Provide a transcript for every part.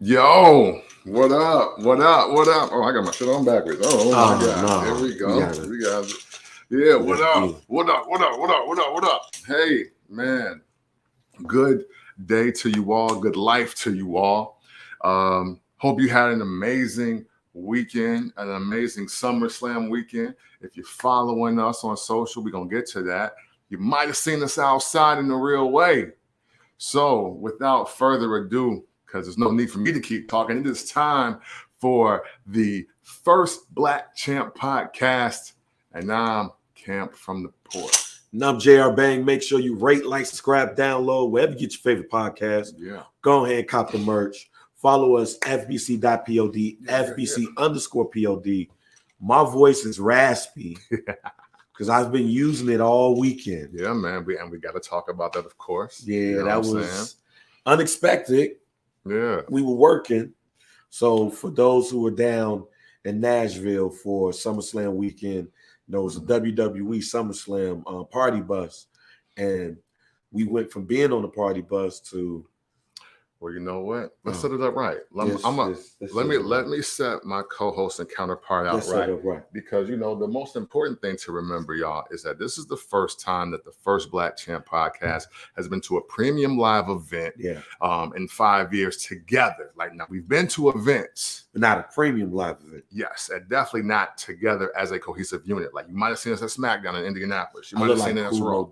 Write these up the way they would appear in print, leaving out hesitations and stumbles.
Yo, what up? What up? What up? Oh, I got my shit on backwards. Oh my Oh God. There no, we we go. got it. We got it. Yeah, what Let's up? do What up? What up? What up? What up? What up? Hey, man. Good day to you all. Good life to you all. Hope you had an amazing weekend, an amazing SummerSlam weekend. If you're following us on social, we're going to get to that. You might have seen us outside in the real way. So, without further ado, because there's no need for me to keep talking, it is time for the first Black Champ podcast. And I'm Camp from the Port. And I'm JR Bang. Make sure you rate, like, subscribe, download, wherever you get your favorite podcast. Yeah. Go ahead and cop the merch. Follow us, fbc.pod, fbc_pod. My voice is raspy because I've been using it all weekend. Yeah, man. We got to talk about that, of course. Yeah, You know that what I'm was saying? unexpected. Yeah. We were working. So for those who were down in Nashville for SummerSlam weekend, it was a WWE SummerSlam party bus. And we went from being on the party bus to Well, you know what? Let's set it up right. Let me set my co-host and counterpart out right. Because the most important thing to remember, y'all, is that this is the first time that the first Black Champ podcast has been to a premium live event. Yeah. In 5 years together. Like, now we've been to events, but not a premium live event. Yes, and definitely not together as a cohesive unit. Like, you might have seen us at SmackDown in Indianapolis. You might have seen it as Raw.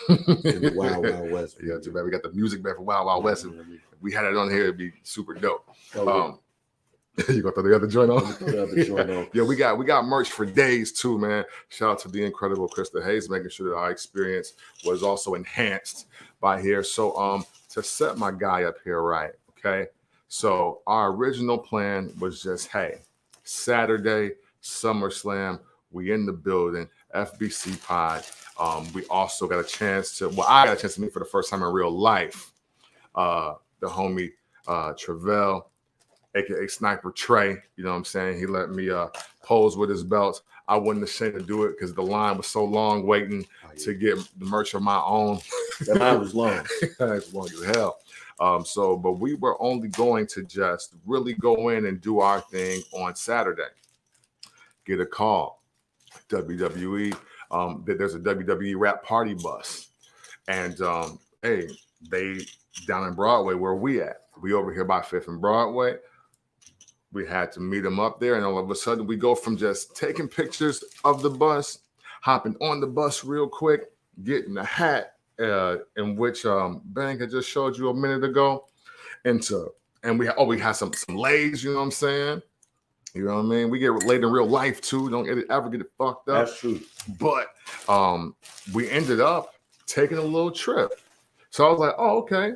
In the Wild Wild West. Yeah, too bad we got the music back for Wild Wild West. If we had it on here, it'd be super dope. You gonna throw the other joint on? Yeah, we got merch for days too, man. Shout out to the incredible Krista Hayes, making sure that our experience was also enhanced by here. So to set my guy up here right, okay. So our original plan was just, hey, Saturday, SummerSlam, we in the building, FBC pod. We also got a chance to, I got a chance to meet for the first time in real life, the homie Travell, aka Sniper Trey. You know what I'm saying? He let me pose with his belts. I wasn't ashamed to do it because the line was so long waiting to get the merch of my own. That line was long. It's long as hell. But we were only going to just really go in and do our thing on Saturday. Get a call. WWE. There's a WWE rap party bus. And hey, they down in Broadway, where we at? We over here by 5th and Broadway. We had to meet them up there, and all of a sudden we go from just taking pictures of the bus, hopping on the bus real quick, getting the hat in which Bang had just showed you a minute ago, and we had some lays, you know what I'm saying? You know what I mean? We get laid in real life too. Don't ever get it fucked up. That's true. But we ended up taking a little trip. So I was like, oh, okay.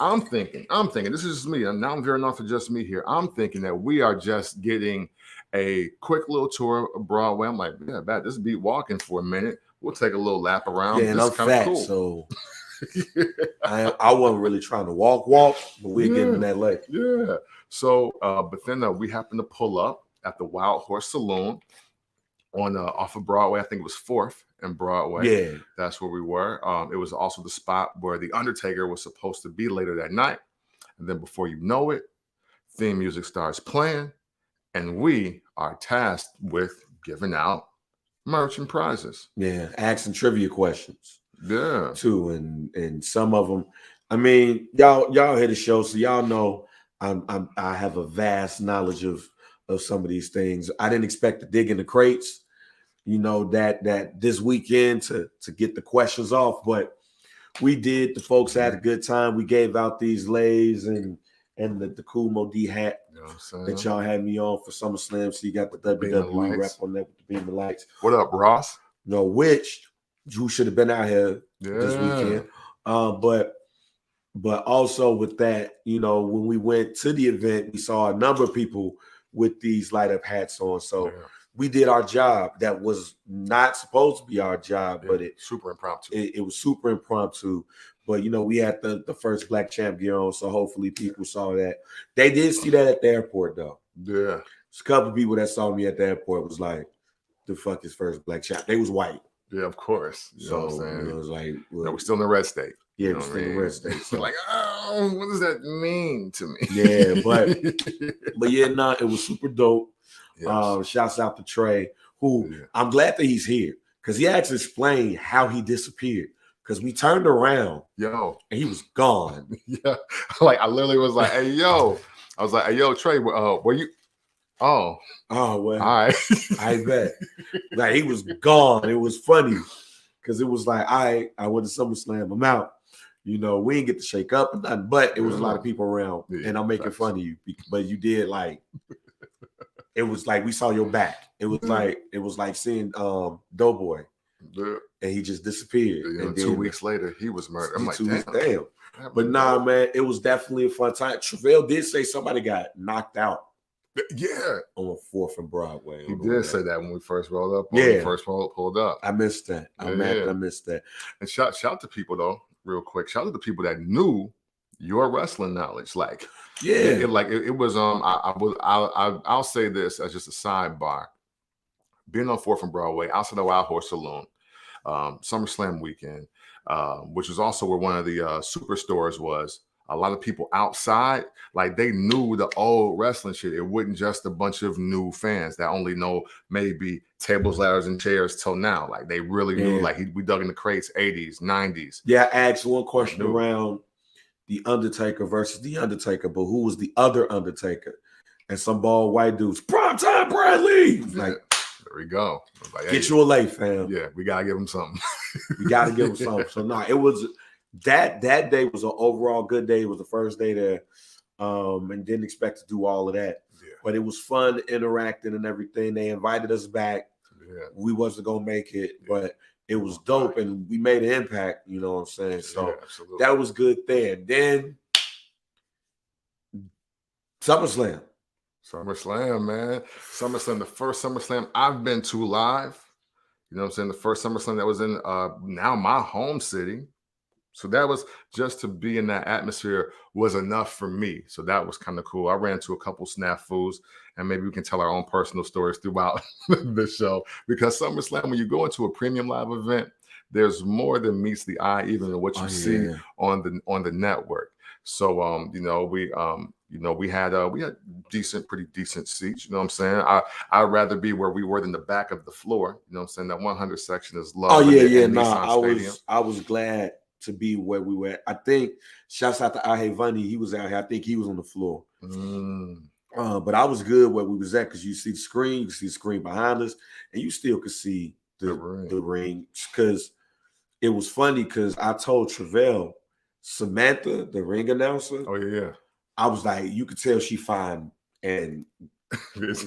I'm thinking, this is just me. And now I'm veering off of just me here. I'm thinking that we are just getting a quick little tour of Broadway. I'm like, yeah, this beat walking for a minute. We'll take a little lap around. Yeah, and I'm fat, cool. So I wasn't really trying to walk, but we're getting that late. Yeah. So, but then we happened to pull up at the Wild Horse Saloon on off of Broadway. I think it was 4th and Broadway. Yeah, that's where we were. It was also the spot where the Undertaker was supposed to be later that night. And then before you know it, theme music starts playing, and we are tasked with giving out merch and prizes. Yeah, asking trivia questions. Yeah, too, and some of them. I mean, y'all hear the show, so y'all know I have a vast knowledge of some of these things. I didn't expect to dig in the crates, that this weekend to get the questions off, but we did. The folks had a good time. We gave out these lays and the cool Mo D hat that y'all had me on for SummerSlam. So you got the WWE rep on there with the beam of lights. What up, Ross? No, which Drew should have been out here this weekend. But also with that, when we went to the event, we saw a number of people with these light up hats on. So we did our job. That was not supposed to be our job, but super impromptu. It was super impromptu. But we had the first Black Champ gear on, so hopefully people saw that. They did see that at the airport, though. Yeah, there's a couple of people that saw me at the airport was like, "The fuck is first Black Champ?" They was white. Yeah, of course. You know what I'm saying? It was like, we're still in the red state. Yeah, it was still the red state. So like, oh, what does that mean to me? Yeah, but yeah, it was super dope. Yes. Shouts out to Trey, who I'm glad that he's here because he actually explained how he disappeared. Because we turned around, and he was gone. Yeah, like I literally was like, "Hey, yo," I was like, "Hey, yo, Trey, were you?" Oh, well, all right. I bet. Like he was gone. It was funny because it was like, I went to SummerSlam. I'm out. We didn't get to shake up or nothing, but it was a lot of people around, and I'm making fun of you. But you did like, it was like we saw your back. It was like seeing Doughboy. Yeah. And he just disappeared. And 2 weeks later, he was murdered. I'm like, 2 weeks, damn. But nah, man, it was definitely a fun time. Travell did say somebody got knocked out. Yeah. On 4th and Broadway. He did say that when we first rolled up. Yeah. When we first pulled up. I missed that. I'm mad that I missed that. And shout to people, though, real quick. Shout out to the people that knew your wrestling knowledge. Like, it was, I'll say this as just a sidebar. Being on 4th and Broadway, outside the Wild Horse Saloon, SummerSlam weekend, which was also where one of the superstores was. A lot of people outside, like they knew the old wrestling shit. It wasn't just a bunch of new fans that only know maybe tables, ladders, and chairs till now. Like they really knew. Like we dug in the crates, 80s, 90s. Yeah, I asked one question around The Undertaker versus The Undertaker, but who was the other Undertaker? And some bald white dudes, primetime Bradley. Like, there we go. Like, get you a lay, fam. Yeah, we gotta give him something. We gotta give him something. So it was that day was an overall good day. It was the first day there, and didn't expect to do all of that. Yeah. But it was fun interacting and everything. They invited us back. Yeah. We wasn't gonna make it, but it was dope, and we made an impact. You know what I'm saying? So that was good there. Then SummerSlam. SummerSlam, man. SummerSlam, the first SummerSlam I've been to live. You know what I'm saying? The first SummerSlam that was in now my home city. So that was just to be in that atmosphere was enough for me. So that was kind of cool. I ran into a couple snafus, and maybe we can tell our own personal stories throughout the show. Because SummerSlam, when you go into a premium live event, there's more than meets the eye, even in what you see on the network. So we had pretty decent seats. You know what I'm saying? I'd rather be where we were than the back of the floor. You know what I'm saying? That 100 section is low. I was glad to be where we were. I think shouts out to Ahevani. He was out here. I think he was on the floor. But I was good where we was at because you see the screen, you see the screen behind us, and you still could see the ring. Because it was funny because I told Travell, Samantha, the ring announcer. Oh yeah. I was like, you could tell she fine and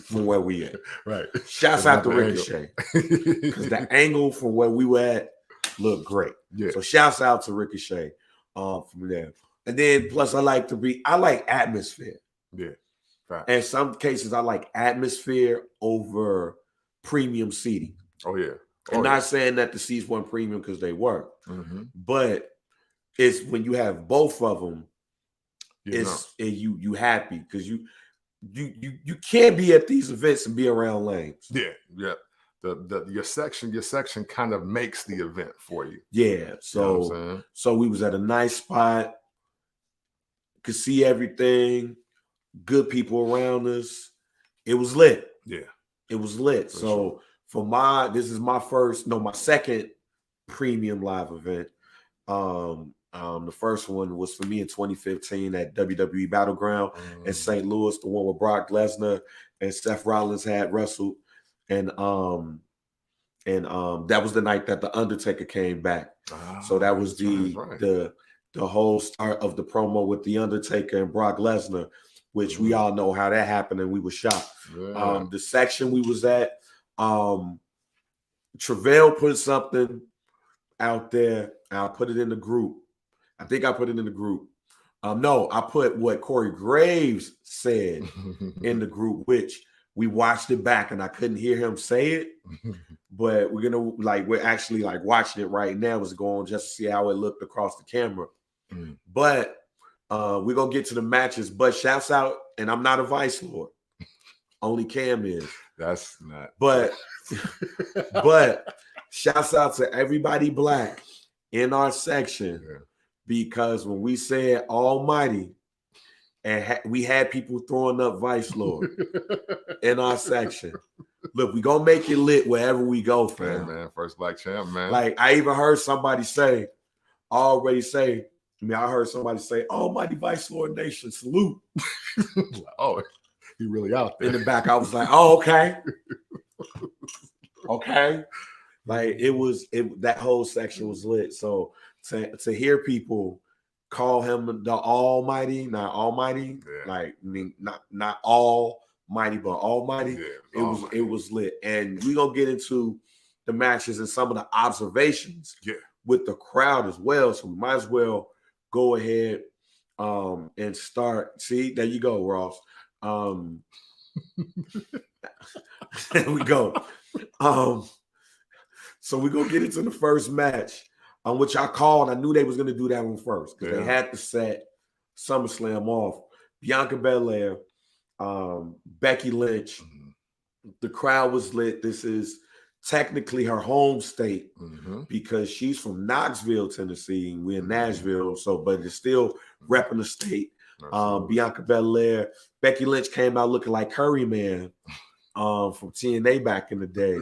from where we at. Right. Shouts out to Ricochet. Because the angle from where we were at looked great. Yeah. So shouts out to Ricochet from there. And then plus I like atmosphere. Yeah. Right. In some cases, I like atmosphere over premium seating. Oh yeah. I'm not saying that the seats weren't premium because they were. But it's when you have both of them, and you happy because you can't be at these events and be around lanes. Yeah, yeah. Your section kind of makes the event for you. Yeah. So we was at a nice spot, could see everything, good people around us. It was lit. Yeah. It was lit. So this is my second premium live event. The first one was for me in 2015 at WWE Battleground in St. Louis, the one where Brock Lesnar and Seth Rollins had wrestled, and that was the night that the Undertaker came back. So that was the whole start of the promo with the Undertaker and Brock Lesnar, which we all know how that happened, and we were shocked. Yeah. The section we was at, Travell put something out there. I'll put it in the group. I think I put it in the group. No, I put what Corey Graves said in the group, which we watched it back and I couldn't hear him say it. But we're actually watching it right now. It's going just to see how it looked across the camera. But we're gonna get to the matches. But shouts out, and I'm not a Vice Lord. Only Cam is. That's not. But shouts out to everybody black in our section because when we said Almighty, and we had people throwing up Vice Lord in our section. Look, we gonna make it lit wherever we go, fam. Hey, man, first black champ, man. Like I even heard somebody say, I heard somebody say, Almighty Vice Lord Nation, salute. Oh, he really out there. In the back, I was like, oh, okay. Okay. Like that whole section was lit. So to hear people call him the Almighty, not Almighty, like I mean not Almighty, but Almighty, it was lit. And we're gonna get into the matches and some of the observations with the crowd as well. So we might as well go ahead and start. See, there you go, Ross. There we go. So we're gonna get into the first match, which I called. I knew they was gonna do that one first because they had to set SummerSlam off. Bianca Belair, Becky Lynch. The crowd was lit. This is technically her home state because she's from Knoxville, Tennessee. And we're in Nashville, but it's still repping the state. Bianca Belair, Becky Lynch came out looking like Curry Man from TNA back in the day.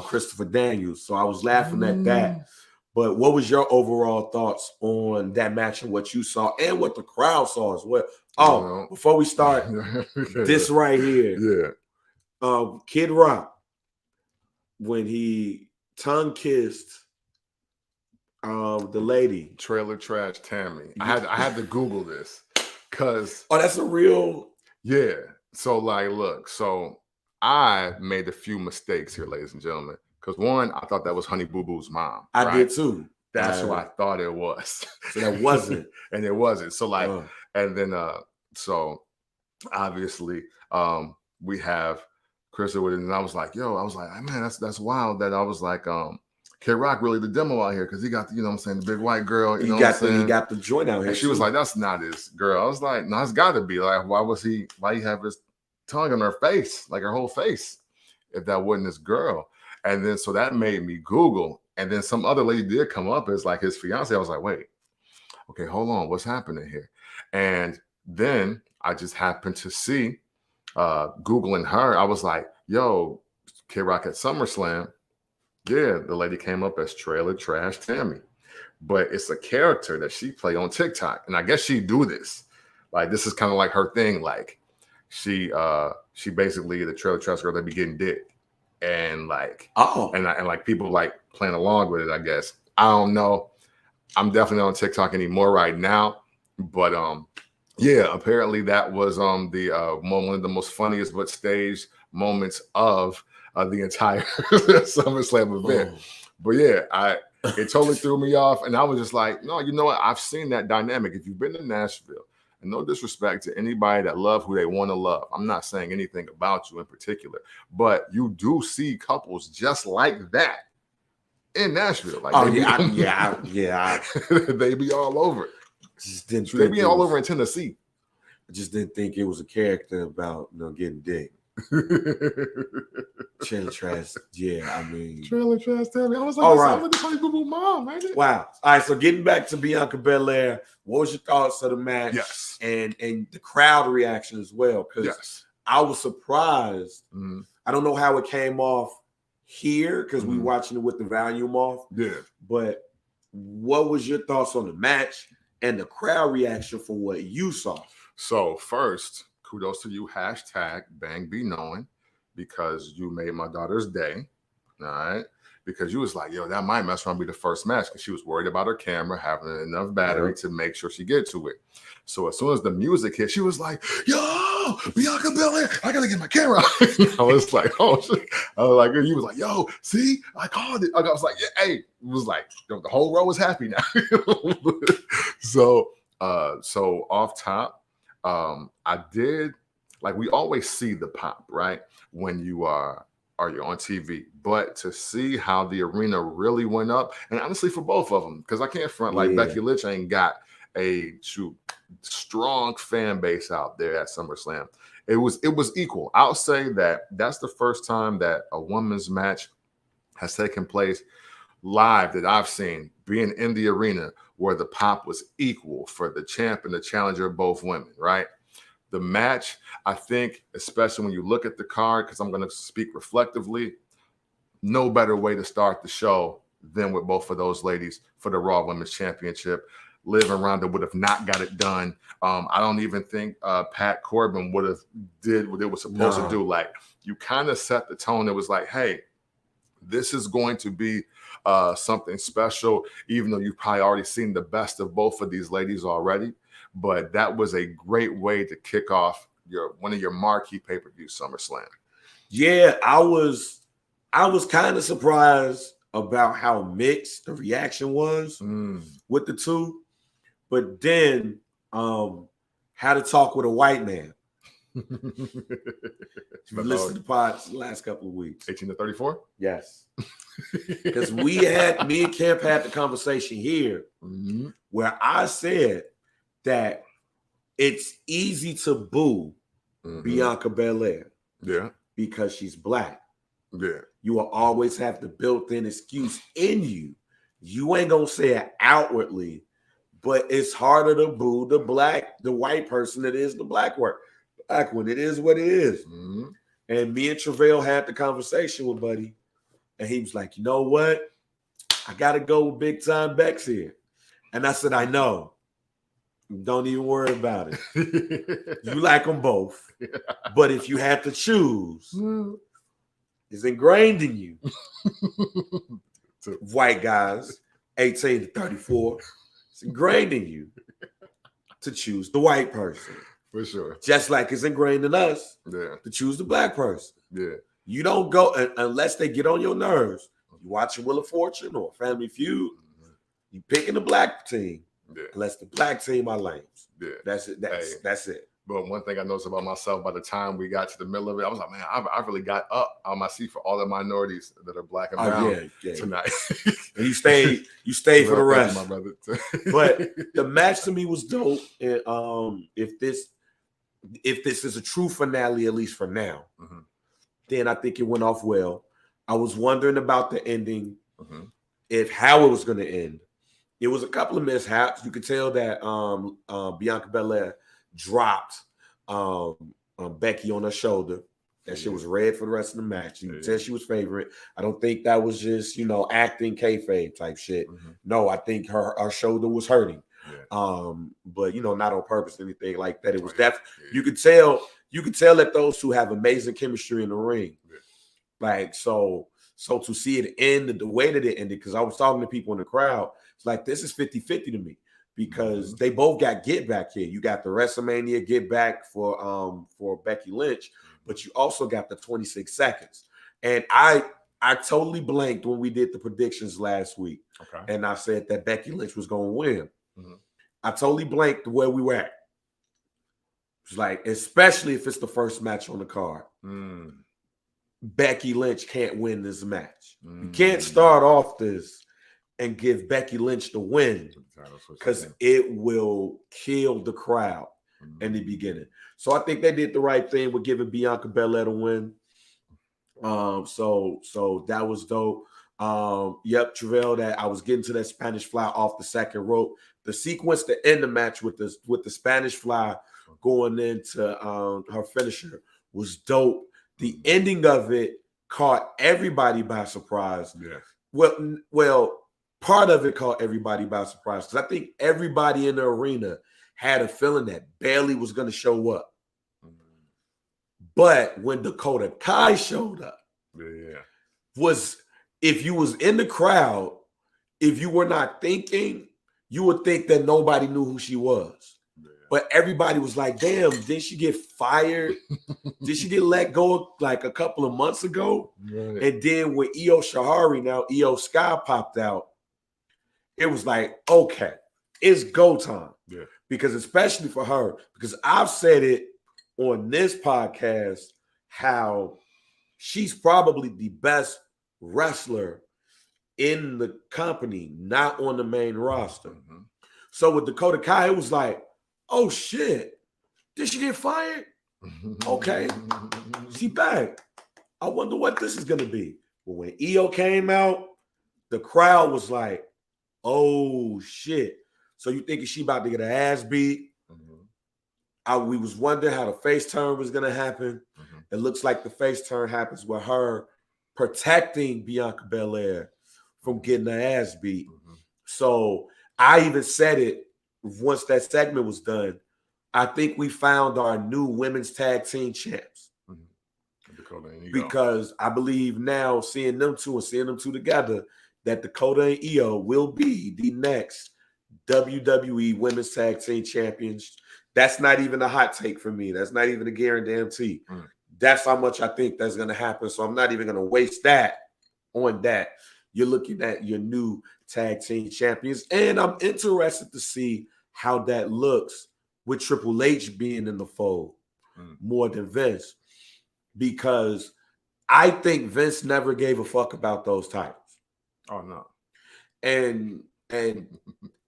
Christopher Daniels. So I was laughing at that. But what was your overall thoughts on that match and what you saw and what the crowd saw as well? Oh, before we start, this right here. Kid Rock, when he tongue kissed the lady. Trailer Trash Tammy. I had to Google this because that's a real. Yeah. So like, look, so I made a few mistakes here, ladies and gentlemen. Because one, I thought that was Honey Boo Boo's mom. I did too. That's who I thought it was. So that wasn't. And it wasn't. So like, and then so obviously we have Krista with it, and I was like, man, that's wild that I was like, Kid Rock really the demo out here because he got the, you know what I'm saying, the big white girl. You know what I'm saying? He got the joint out here. And she was like, that's not his girl. I was like, no, it's got to be. Like, why he have his tongue on her face, like her whole face, if that wasn't his girl? And then so that made me Google. And then some other lady did come up as like his fiance. I was like, wait, okay, hold on, what's happening here? And then I just happened to see Googling her. I was like, yo, Kid Rock at SummerSlam. Yeah, the lady came up as Trailer Trash Tammy. But it's a character that she played on TikTok. And I guess she do this. Like, this is kind of like her thing. Like, she basically the Trailer Trash girl that be getting dick. And like, and like people like playing along with it, I guess. I don't know. I'm definitely on TikTok anymore right now. But yeah, apparently that was one of the most funniest but staged moments of the entire SummerSlam event. But yeah, it totally threw me off. And I was just like, no, you know what? I've seen that dynamic. If you've been to Nashville, and no disrespect to anybody that love who they want to love. I'm not saying anything about you in particular, but you do see couples just like that in Nashville. Like, they be all over. They be all over in Tennessee. I just didn't think it was a character about getting dick. Trailer Trash, Trailer Trash Tammy. I was like, all right, with the Honey Boo Boo mom, right? Wow. All right, so getting back to Bianca Belair, what was your thoughts of the match? Yes. And the crowd reaction as well, because I was surprised. I don't know how it came off here because we watching it with the volume off. Yeah. But what was your thoughts on the match and the crowd reaction for what you saw? So first, kudos to you, #BangBeKnowing, because you made my daughter's day. All right. Because you was like, yo, that might mess around be the first match because she was worried about her camera having enough battery to make sure she get to it. So as soon as the music hit, she was like, yo, Bianca Belair, I gotta get my camera. I was like, oh shit. I was like, you was like, yo, see, I called it. I was like, yeah, hey, it was like the whole row was happy now. So off top, I did, like, we always see the pop, right? When you're on TV, but to see how the arena really went up, and honestly for both of them, because I can't front like Becky Lynch ain't got a strong fan base out there at SummerSlam. It was equal. I'll say that's the first time that a women's match has taken place live that I've seen, being in the arena where the pop was equal for the champ and the challenger of both women, right? The match, I think, especially when you look at the card, because I'm going to speak reflectively, no better way to start the show than with both of those ladies for the Raw Women's Championship. Liv and Ronda would have not got it done. I don't even think Pat Corbin would have did what it was supposed to do. Like, you kind of set the tone. It was like, hey, this is going to be something special, even though you've probably already seen the best of both of these ladies already. But that was a great way to kick off one of your marquee pay-per-view, SummerSlam. Yeah, I was kind of surprised about how mixed the reaction was with the two. But then had to talk with a white man. Listen to the pods the last couple of weeks. 18 to 34? Yes. Because me and Kemp had the conversation here where I said that it's easy to boo Bianca Belair. Yeah. Because she's black. Yeah. You will always have the built-in excuse in you. You ain't gonna say it outwardly, but it's harder to boo the white person than it is the black one. It is what it is. And me and Travell had the conversation with Buddy, and he was like, you know what? I gotta go with Big Time Bex here. And I said, I know. Don't even worry about it. You like them both. But if you had to choose, it's ingrained in you. White guys, 18 to 34, it's ingrained in you to choose the white person. For sure. Just like it's ingrained in us to choose the black person. Yeah. You don't go unless they get on your nerves. You watching Wheel of Fortune or Family Feud, you picking the black team. Yeah. Unless the black team are lames. Yeah. That's it. That's it. But one thing I noticed about myself, by the time we got to the middle of it, I was like, man, I really got up on my seat for all the minorities that are black and brown tonight. And you stayed for the rest. My brother. But the match to me was dope. And if this is a true finale, at least for now, then I think it went off well. I was wondering about the ending, how it was going to end. It was a couple of mishaps. You could tell that Bianca Belair dropped Becky on her shoulder. That shit was red for the rest of the match. You could tell she was favorite. I don't think that was just, acting kayfabe type shit. No, I think her shoulder was hurting. But not on purpose or anything like that. It was you could tell that those two have amazing chemistry in the ring. Like, so to see it end the way that it ended, because I was talking to people in the crowd, it's like, this is 50-50 to me, because they both got get back here. You got the WrestleMania get back for Becky Lynch, but you also got the 26 seconds. And I totally blanked when we did the predictions last week. Okay. And I said that Becky Lynch was going to win. I totally blanked where we were at. It's like, especially if it's the first match on the card. Becky Lynch can't win this match. You can't start off this and give Becky Lynch the win, because it will kill the crowd in the beginning. So I think they did the right thing with giving Bianca Belair the win. So that was dope. Travell, that I was getting to that Spanish fly off the second rope. The sequence to end the match with the Spanish fly going into her finisher was dope. The ending of it caught everybody by surprise. Yeah. Well, part of it caught everybody by surprise, because I think everybody in the arena had a feeling that Bayley was going to show up. But when Dakota Kai showed up, if you was in the crowd, if you were not thinking, you would think that nobody knew who she was. But everybody was like, damn, did she get fired? Did she get let go like a couple of months ago? Right. And then when Io Shihari, now Io Sky, popped out, it was like, okay, it's go time. Yeah. Because especially for her, because I've said it on this podcast, how she's probably the best wrestler in the company, not on the main roster. So with Dakota Kai, it was like, oh shit, did she get fired? Okay, she back. I wonder what this is gonna be. But when Io came out, the crowd was like, oh shit. So you thinking she about to get her ass beat? We was wondering how the face turn was gonna happen. It looks like the face turn happens with her protecting Bianca Belair from getting her ass beat. So I even said it once that segment was done. I think we found our new women's tag team champs. Because I believe now, seeing them two together, that Dakota and Io will be the next WWE Women's Tag Team Champions. That's not even a hot take for me. That's not even a guarantee. That's how much I think that's going to happen. So I'm not even going to waste that on that. You're looking at your new tag team champions. And I'm interested to see how that looks with Triple H being in the fold more than Vince. Because I think Vince never gave a fuck about those titles. Oh, no. And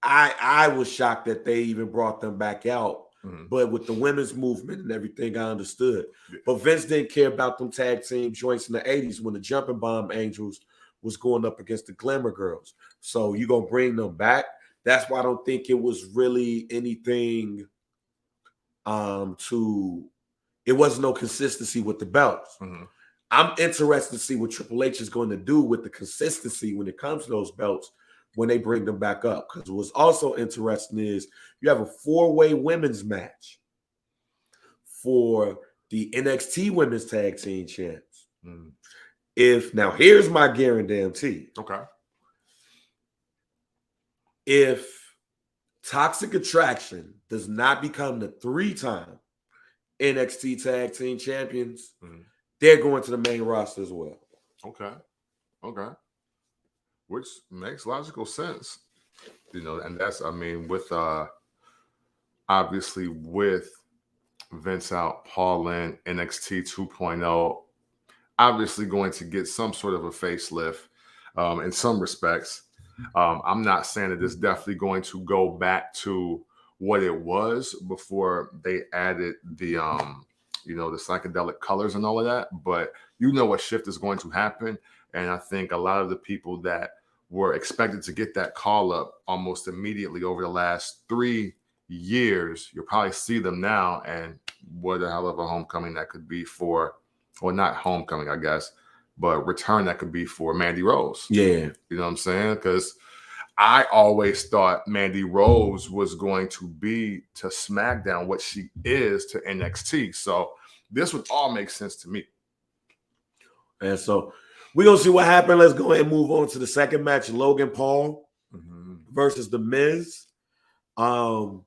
I was shocked that they even brought them back out. But with the women's movement and everything, I understood. But Vince didn't care about them tag team joints in the 80s when the Jumping Bomb Angels was going up against the Glamour Girls. So you going to bring them back? That's why I don't think it was really anything it wasn't no consistency with the belts. I'm interested to see what Triple H is going to do with the consistency when it comes to those belts when they bring them back up. Because what's also interesting is you have a 4-way women's match for the NXT Women's Tag Team Champs. Now here's my guarantee. Okay. If Toxic Attraction does not become the 3-time NXT Tag Team Champions, they're going to the main roster as well. Okay. Which makes logical sense. And that's, with obviously with Vince out, Paul in, NXT 2.0, obviously going to get some sort of a facelift in some respects. I'm not saying that it's definitely going to go back to what it was before they added the the psychedelic colors and all of that, but a shift is going to happen. And I think a lot of the people that were expected to get that call up almost immediately over the last 3 years, you'll probably see them now. And what a hell of a homecoming that could be for, or not homecoming, I guess, but return that could be for Mandy Rose. Yeah. You know what I'm saying? Because I always thought Mandy Rose was going to be to SmackDown what she is to NXT. So this would all make sense to me. And so we're going to see what happened. Let's go ahead and move on to the second match. Logan Paul versus The Miz. Logan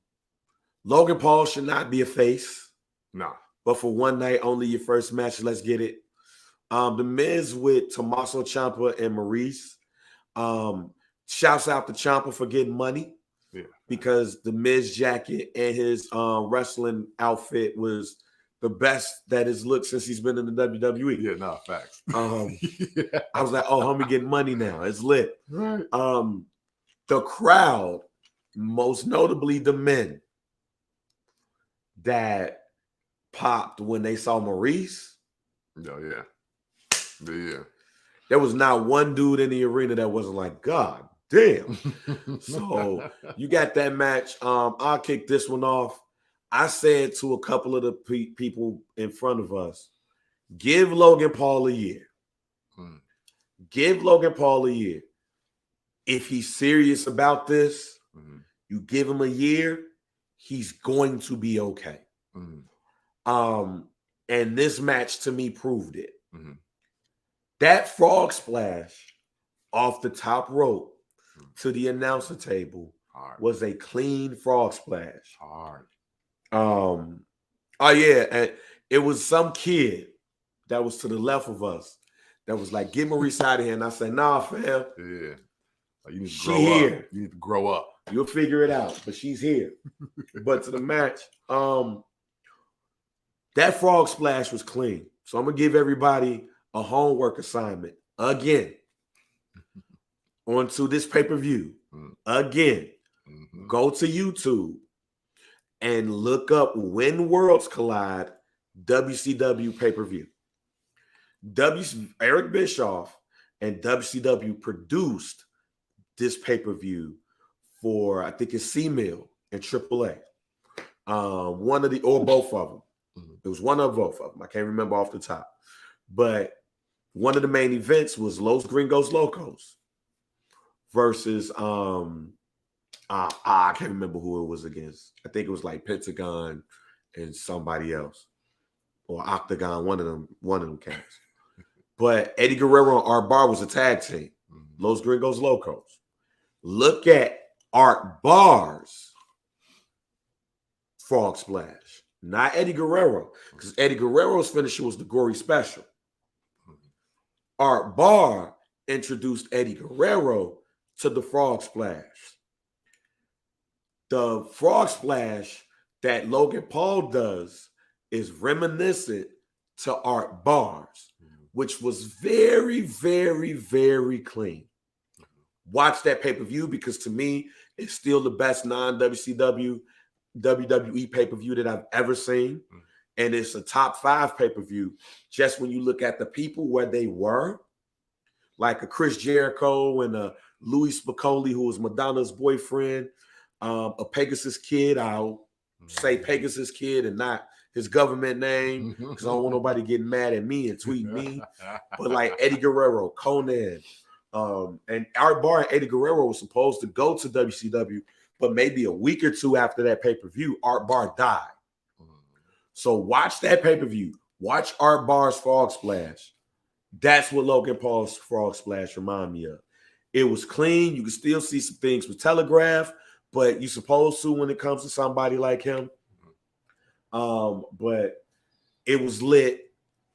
Paul should not be a face. No. But for one night, only your first match. Let's get it. The Miz with Tommaso Ciampa and Maurice. Shouts out to Ciampa for getting money. Yeah. Because the Miz jacket and his wrestling outfit was the best that has looked since he's been in the WWE. Yeah, no, facts. I was like, oh, homie getting money now. It's lit. Right. The crowd, most notably the men that popped when they saw Maurice. Oh, yeah. There was not one dude in the arena that wasn't like, God damn. So you got that match. I'll kick this one off. I said to a couple of the people in front of us, give Logan Paul a year. Give Logan Paul a year. If he's serious about this, you give him a year, he's going to be okay. And this match to me proved it. That frog splash off the top rope to the announcer table was a clean frog splash. Oh yeah, and it was some kid that was to the left of us that was like, "Get Maurice out of here," and I said, "Nah, fam. Yeah, like, you need to grow here. Up. You need to grow up. You'll figure it out." But she's here. But to the match, that frog splash was clean. So I'm gonna give everybody a homework assignment again onto this pay-per-view again. Go to YouTube and look up When Worlds Collide WCW pay-per-view. Eric Bischoff and WCW produced this pay-per-view for, I think it's C-Mill and AAA. One of the, or both of them. It was one of both of them. I can't remember off the top. But one of the main events was Los Gringos Locos versus I can't remember who it was against. I think it was like Pentagon and somebody else, or Octagon, one of them cats. But Eddie Guerrero and Art Barr was a tag team. Los Gringos Locos. Look at Art Barr's Frog Splash, not Eddie Guerrero, because Eddie Guerrero's finisher was the Gory Special. Art Barr introduced Eddie Guerrero to the Frog Splash. The Frog Splash that Logan Paul does is reminiscent to Art Barr's, which was very, very, very clean. Watch that pay-per-view, because to me, it's still the best non-WCW WWE pay-per-view that I've ever seen. And it's a top 5 pay-per-view. Just when you look at the people where they were, like a Chris Jericho and a Louis Spicoli, who was Madonna's boyfriend, a Pegasus Kid. I'll say Pegasus Kid and not his government name, because I don't want nobody getting mad at me and tweet me. But like Eddie Guerrero, Conan, and Art Barr and Eddie Guerrero were supposed to go to WCW, but maybe a week or two after that pay-per-view, Art Barr died. So watch that pay-per-view. Watch Art Barr's Frog Splash. That's what Logan Paul's Frog Splash remind me of. It was clean. You can still see some things with Telegraph, but you're supposed to when it comes to somebody like him. But it was lit.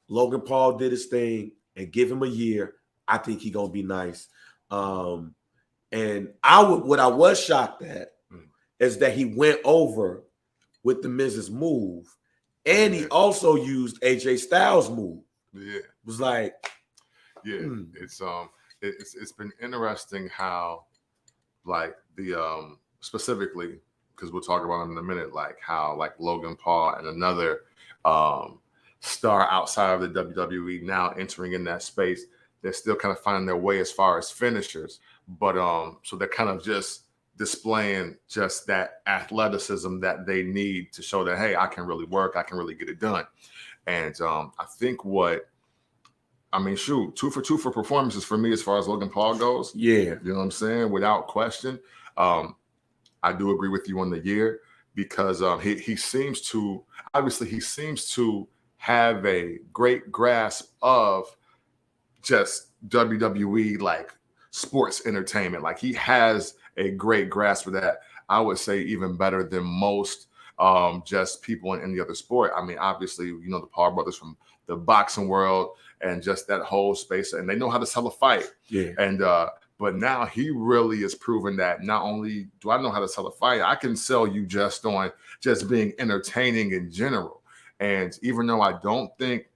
Logan Paul did his thing, and give him a year. I think he's gonna be nice. And what I was shocked at is that he went over with the Miz's move, and he also used AJ Styles' move. Yeah, it was like, it's been interesting how, like, the specifically, because we'll talk about him in a minute, like how like Logan Paul and another star outside of the WWE now entering in that space, they're still kind of finding their way as far as finishers, but so they're kind of just displaying just that athleticism that they need to show that, hey, I can really work, I can really get it done. And I think shoot, 2 for 2 for performances for me as far as Logan Paul goes. Yeah. You know what I'm saying? Without question. I do agree with you on the year, because he seems to have a great grasp of just WWE, like sports entertainment. Like, he has a great grasp of that. I would say even better than most just people in the other sport. I mean, obviously, you know, the Paul brothers from the boxing world and just that whole space, and they know how to sell a fight. Yeah. And but now he really is proving that not only do I know how to sell a fight, I can sell you just on just being entertaining in general. And even though I don't think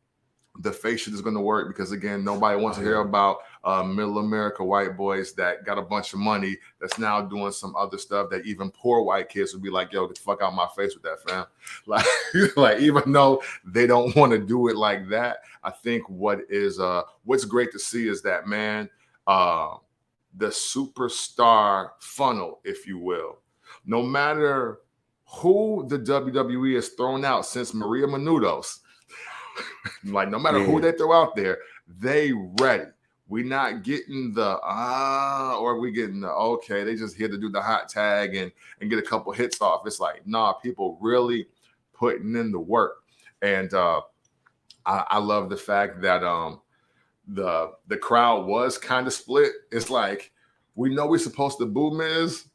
the face shit is going to work, because again, nobody wants to hear about middle America white boys that got a bunch of money that's now doing some other stuff that even poor white kids would be like, yo, get the fuck out my face with that, fam. Like even though they don't want to do it like that, I think what's great to see is that, man, the superstar funnel, if you will, no matter who the WWE has thrown out since Maria Menounos, like no matter who they throw out there, they ready. We not getting the or we getting the okay, they just here to do the hot tag and get a couple hits off. It's like, nah, people really putting in the work. And I love the fact that the crowd was kind of split. It's like, we know we're supposed to boo Miz,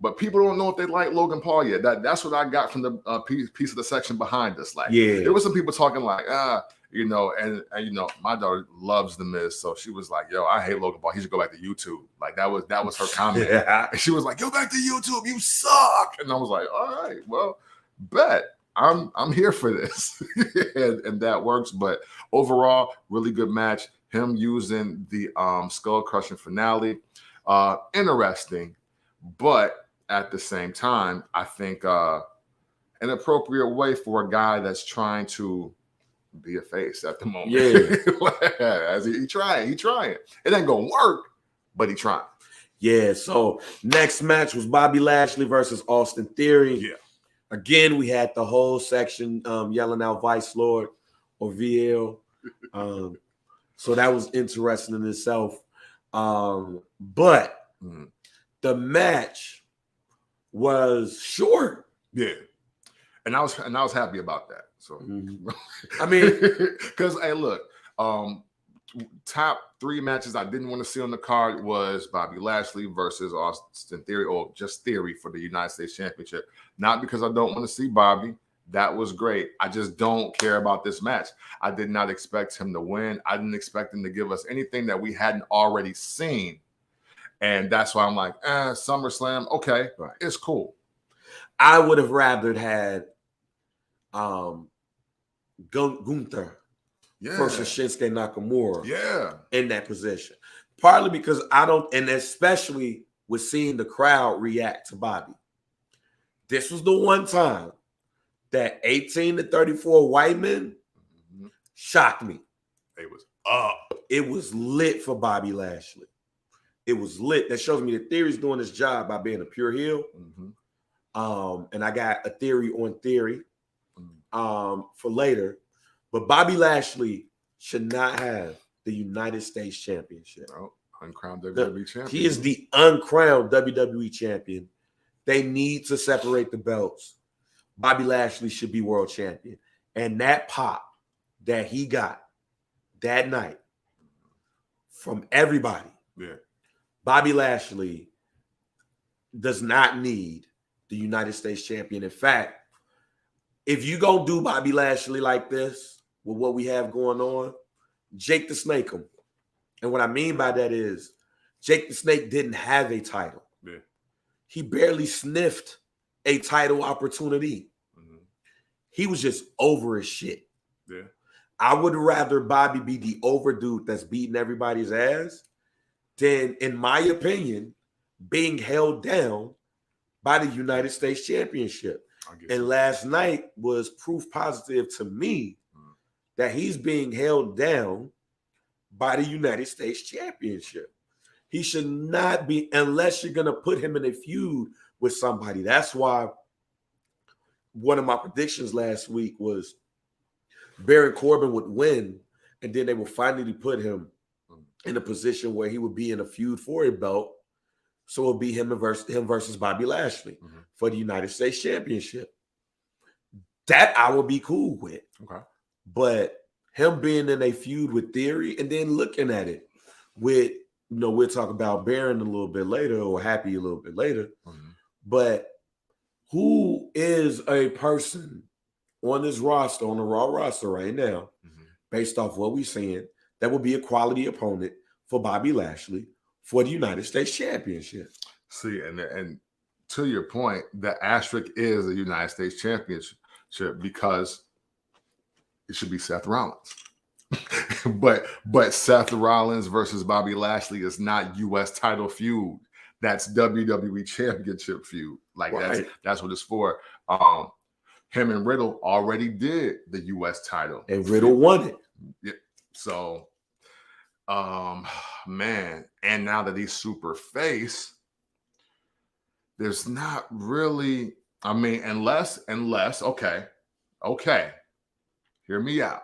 but people don't know if they like Logan Paul yet. That's what I got from the piece of the section behind us. Like, there was some people talking like, you know, and you know, my daughter loves the Miz, so she was like, yo, I hate Logan Paul. He should go back to YouTube. Like, that was her comment. And she was like, go back to YouTube. You suck. And I was like, all right, well, bet. I'm here for this. and that works. But overall, really good match. Him using the skull crushing finale. Interesting, but at the same time, I think an appropriate way for a guy that's trying to be a face at the moment. Yeah. As he trying. It ain't gonna work, but he trying. Yeah, so next match was Bobby Lashley versus Austin Theory. Yeah. Again, we had the whole section yelling out Vice Lord or VL. So that was interesting in itself. But the match was short. Yeah. And I was happy about that. So I mean, because hey, look, top 3 matches I didn't want to see on the card was Bobby Lashley versus Austin Theory, or just Theory for the United States Championship. Not because I don't want to see Bobby. That was great. I just don't care about this match. I did not expect him to win. I didn't expect him to give us anything that we hadn't already seen. And that's why I'm like, SummerSlam, okay, right. It's cool. I would have rather had Gunther versus Shinsuke Nakamura in that position. Partly because I don't, and especially with seeing the crowd react to Bobby. This was the one time that 18 to 34 white men shocked me. It was up. It was lit for Bobby Lashley. It was lit. That shows me that Theory's doing his job by being a pure heel. And I got a theory on Theory for later. But Bobby Lashley should not have the United States Championship. No, uncrowned WWE champion. He is the uncrowned WWE champion. They need to separate the belts. Bobby Lashley should be world champion. And that pop that he got that night from everybody, Bobby Lashley does not need the United States champion. In fact, if you go do Bobby Lashley like this with what we have going on, Jake the Snake him. And what I mean by that is Jake the Snake didn't have a title. He barely sniffed a title opportunity. He was just over his shit. I would rather Bobby be the over dude that's beating everybody's ass than, in my opinion, being held down by the United States Championship. And last night was proof positive to me that he's being held down by the United States Championship. He should not be, unless you're going to put him in a feud with somebody. That's why one of my predictions last week was Baron Corbin would win, and then they would finally put him in a position where he would be in a feud for a belt. So it'll be him versus Bobby Lashley for the United States Championship. That I would be cool with. But him being in a feud with Theory and then looking at it with, we'll talk about Baron a little bit later, or Happy a little bit later. But who is a person on this roster, on the Raw roster right now, based off what we're seeing, that will be a quality opponent for Bobby Lashley for the United States Championship? See, and to your point, the asterisk is the United States Championship because it should be Seth Rollins. but Seth Rollins versus Bobby Lashley is not U.S. title feud. That's WWE Championship feud. Like that's what it's for. Him and Riddle already did the U.S. title, and Riddle won it. Yeah. So, man, and now that he's super face, there's not really. I mean, unless, okay, hear me out.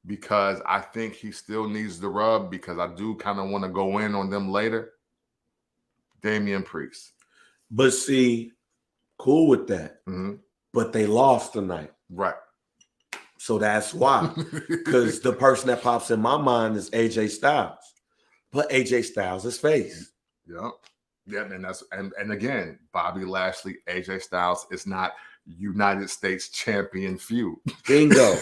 Because I think he still needs the rub, because I do kind of want to go in on them later. Damian Priest. But see, cool with that. But they lost tonight. Right. So that's why. Because the person that pops in my mind is AJ Styles. But AJ Styles is face. Yeah, and again, Bobby Lashley, AJ Styles is not United States champion feud. Bingo.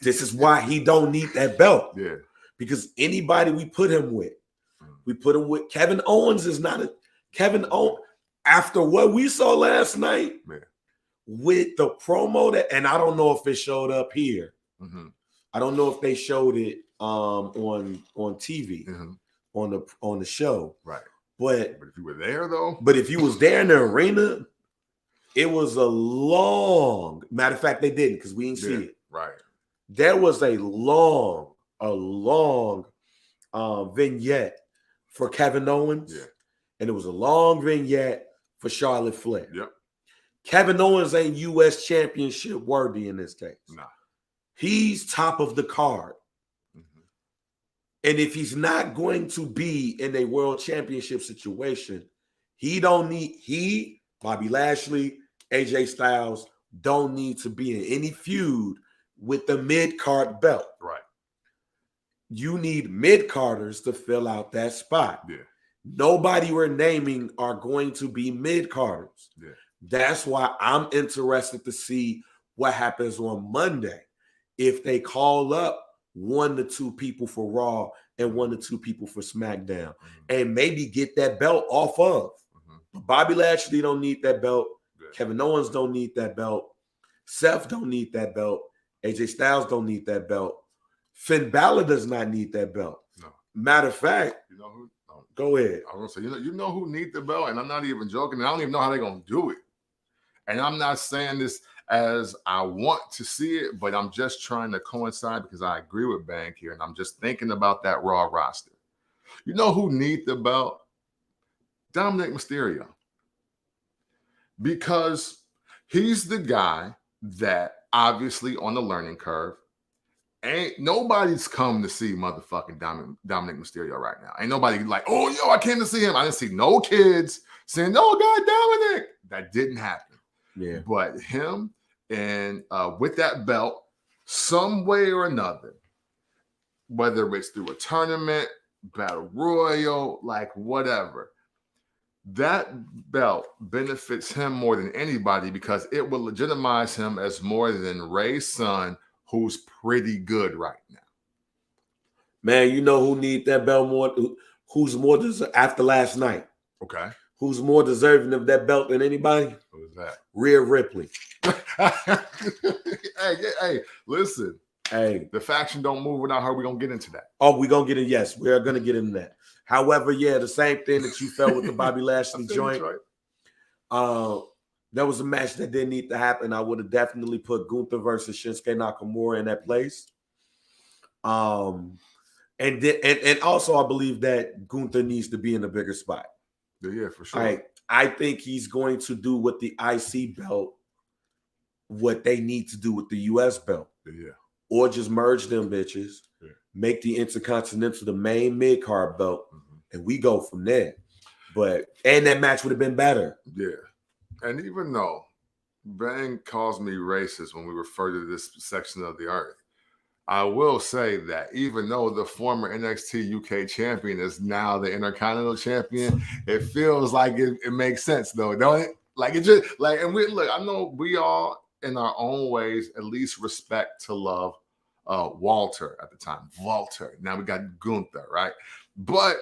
This is why he don't need that belt. Yeah. Because anybody we put him with, Kevin Owens is not a Kevin Owens. After what we saw last night with the promo and I don't know if it showed up here. I don't know if they showed it on TV on the show. Right. But if you were there though. But if you was there in the arena, it was a long. Matter of fact, they didn't, because we didn't see it. Right. There was a long vignette for Kevin Owens. Yeah. And it was a long vignette for Charlotte Flair. Yep. Kevin Owens ain't U.S. championship worthy in this case. Nah. He's top of the card. Mm-hmm. And if he's not going to be in a world championship situation, he, Bobby Lashley, AJ Styles don't need to be in any feud with the mid-card belt. Right. You need mid-carders to fill out that spot. Yeah. Nobody we're naming are going to be mid-carders. Yeah. That's why I'm interested to see what happens on Monday. If they call up 1 to 2 people for Raw and 1 to 2 people for SmackDown, and maybe get that belt off of. Bobby Lashley don't need that belt. Yeah. Kevin Owens don't need that belt. Seth don't need that belt. AJ Styles don't need that belt. Finn Balor does not need that belt. No. Matter of fact, you know who? Go ahead. I was gonna say, you know who need the belt, and I'm not even joking. And I don't even know how they're gonna do it. And I'm not saying this as I want to see it, but I'm just trying to coincide because I agree with Bank here, and I'm just thinking about that Raw roster. You know who need the belt? Dominic Mysterio. Because he's the guy that obviously on the learning curve, ain't nobody's come to see motherfucking Dominic Mysterio right now. Ain't nobody like, oh, yo, I came to see him. I didn't see no kids saying, oh, God, Dominic. That didn't happen. Yeah. But him and with that belt, some way or another, whether it's through a tournament, battle royal, like whatever, that belt benefits him more than anybody because it will legitimize him as more than Ray's son, who's pretty good right now. Man, you know who need that belt more? Who's more after last night? Okay. Who's more deserving of that belt than anybody? Who's that? Rhea Ripley. hey, listen. Hey, the faction don't move without her. We're going to get into that. Oh, we're going to get in. Yes, we are going to get into that. However, yeah, the same thing that you felt with the Bobby Lashley joint. Right. There was a match that didn't need to happen. I would have definitely put Gunther versus Shinsuke Nakamura in that place. And also I believe that Gunther needs to be in a bigger spot. Yeah, for sure. I think he's going to do with the IC belt what they need to do with the US belt. Yeah. Or just merge them bitches. Yeah. Make the Intercontinental the main mid-card belt, and we go from there. And that match would have been better. Yeah. And even though Bang calls me racist when we refer to this section of the earth, I will say that even though the former NXT UK champion is now the Intercontinental champion, it feels like it makes sense though, don't it? Like it just like, and we look, I know we all in our own ways at least respect to love Walter at the time. Walter. Now we got Gunther, right? But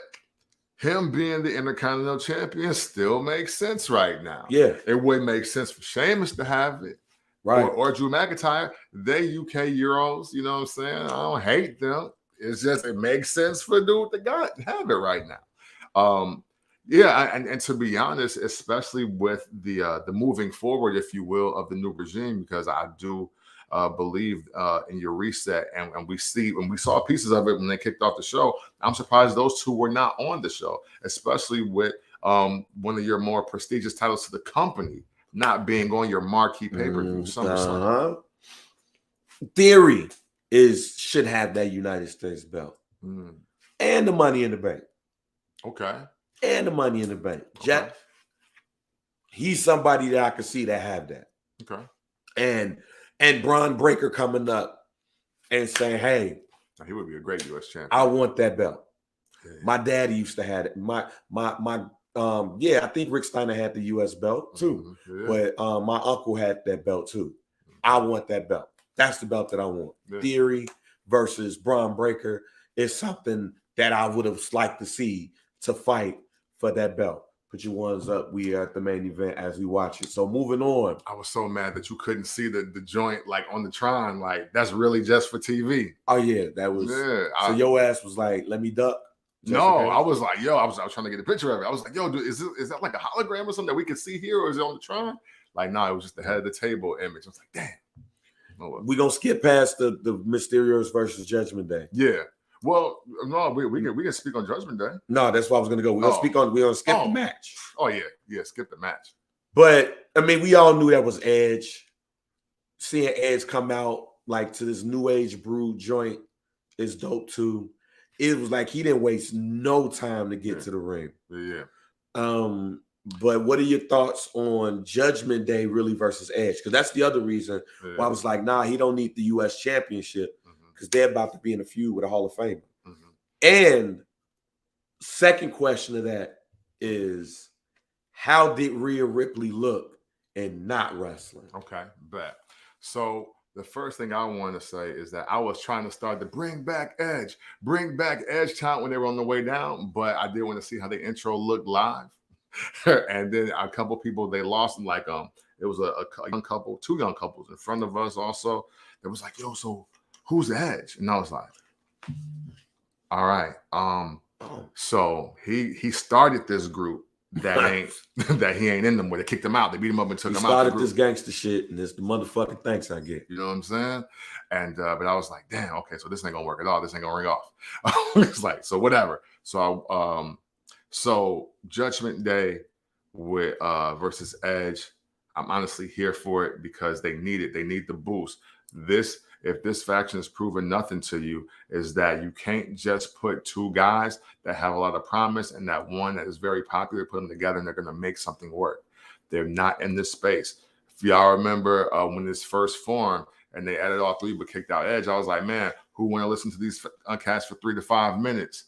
him being the Intercontinental champion still makes sense right now. Yeah. It wouldn't make sense for Sheamus to have it. Right. Or Drew McIntyre. They UK Euros, you know what I'm saying? I don't hate them. It's just, it makes sense for the dude that got have it right now. And to be honest, especially with the moving forward, if you will, of the new regime, because I do believe in your reset, and we saw pieces of it when they kicked off the show. I'm surprised those two were not on the show, especially with one of your more prestigious titles to the company not being on your marquee pay-per-view SummerSlam. Theory should have that United States belt and the Money in the Bank. Okay. And the Money in the Bank. Okay. He's somebody that I could see that have that. Okay. And Braun Breaker coming up and saying, hey, he would be a great U.S. champion. I want that belt. Yeah. My daddy used to have it. I think Rick Steiner had the U.S. belt too. But my uncle had that belt too. I want that belt. That's the belt that I want. Yeah. Theory versus Braun Breaker is something that I would have liked to see to fight for that belt. Put your ones up. We are at the main event as we watch it. So moving on. I was so mad that you couldn't see the joint like on the Tron. Like that's really just for TV. Oh yeah, that was. Yeah. So your ass was like, "Let me duck." I was like, "Yo," I was trying to get a picture of it. I was like, "Yo, dude, is that like a hologram or something that we can see here, or is it on the Tron?" Like, no, it was just the head of the table image. I was like, "Damn." We gonna skip past the Mysterios versus Judgment Day. Yeah. Well, no, we can speak on Judgment Day. No, that's why I was gonna go. We're gonna skip the match. Oh yeah, skip the match. But I mean, we all knew that was Edge. Seeing Edge come out like to this new age brew joint is dope too. It was like he didn't waste no time to get to the ring. Yeah. But what are your thoughts on Judgment Day really versus Edge? Because that's the other reason why I was like, nah, he don't need the U.S. Championship because they're about to be in a feud with a Hall of Famer. And second question to that is, how did Rhea Ripley look in not wrestling? Okay, bet. So the first thing I want to say is that I was trying to start the bring back Edge chant when they were on the way down, but I did want to see how the intro looked live. And then a couple people they lost, and like it was a young couple, two young couples in front of us also. It was like, yo, so who's Edge? And I was like, all right. So he started this group that he ain't in them with. They kicked him out. They beat him up and took him out. Started this gangster shit, and it's the motherfucking thanks I get. You know what I'm saying? And but I was like, damn, okay, so this ain't gonna work at all. This ain't gonna ring off. It's like, so whatever. So so Judgment Day with versus Edge, I'm honestly here for it because they need it. They need the boost. If this faction has proven nothing to you, is that you can't just put two guys that have a lot of promise and that one that is very popular, put them together and they're going to make something work. They're not in this space. If y'all remember when this first formed and they added all three but kicked out Edge, I was like, man, who want to listen to these casts for 3 to 5 minutes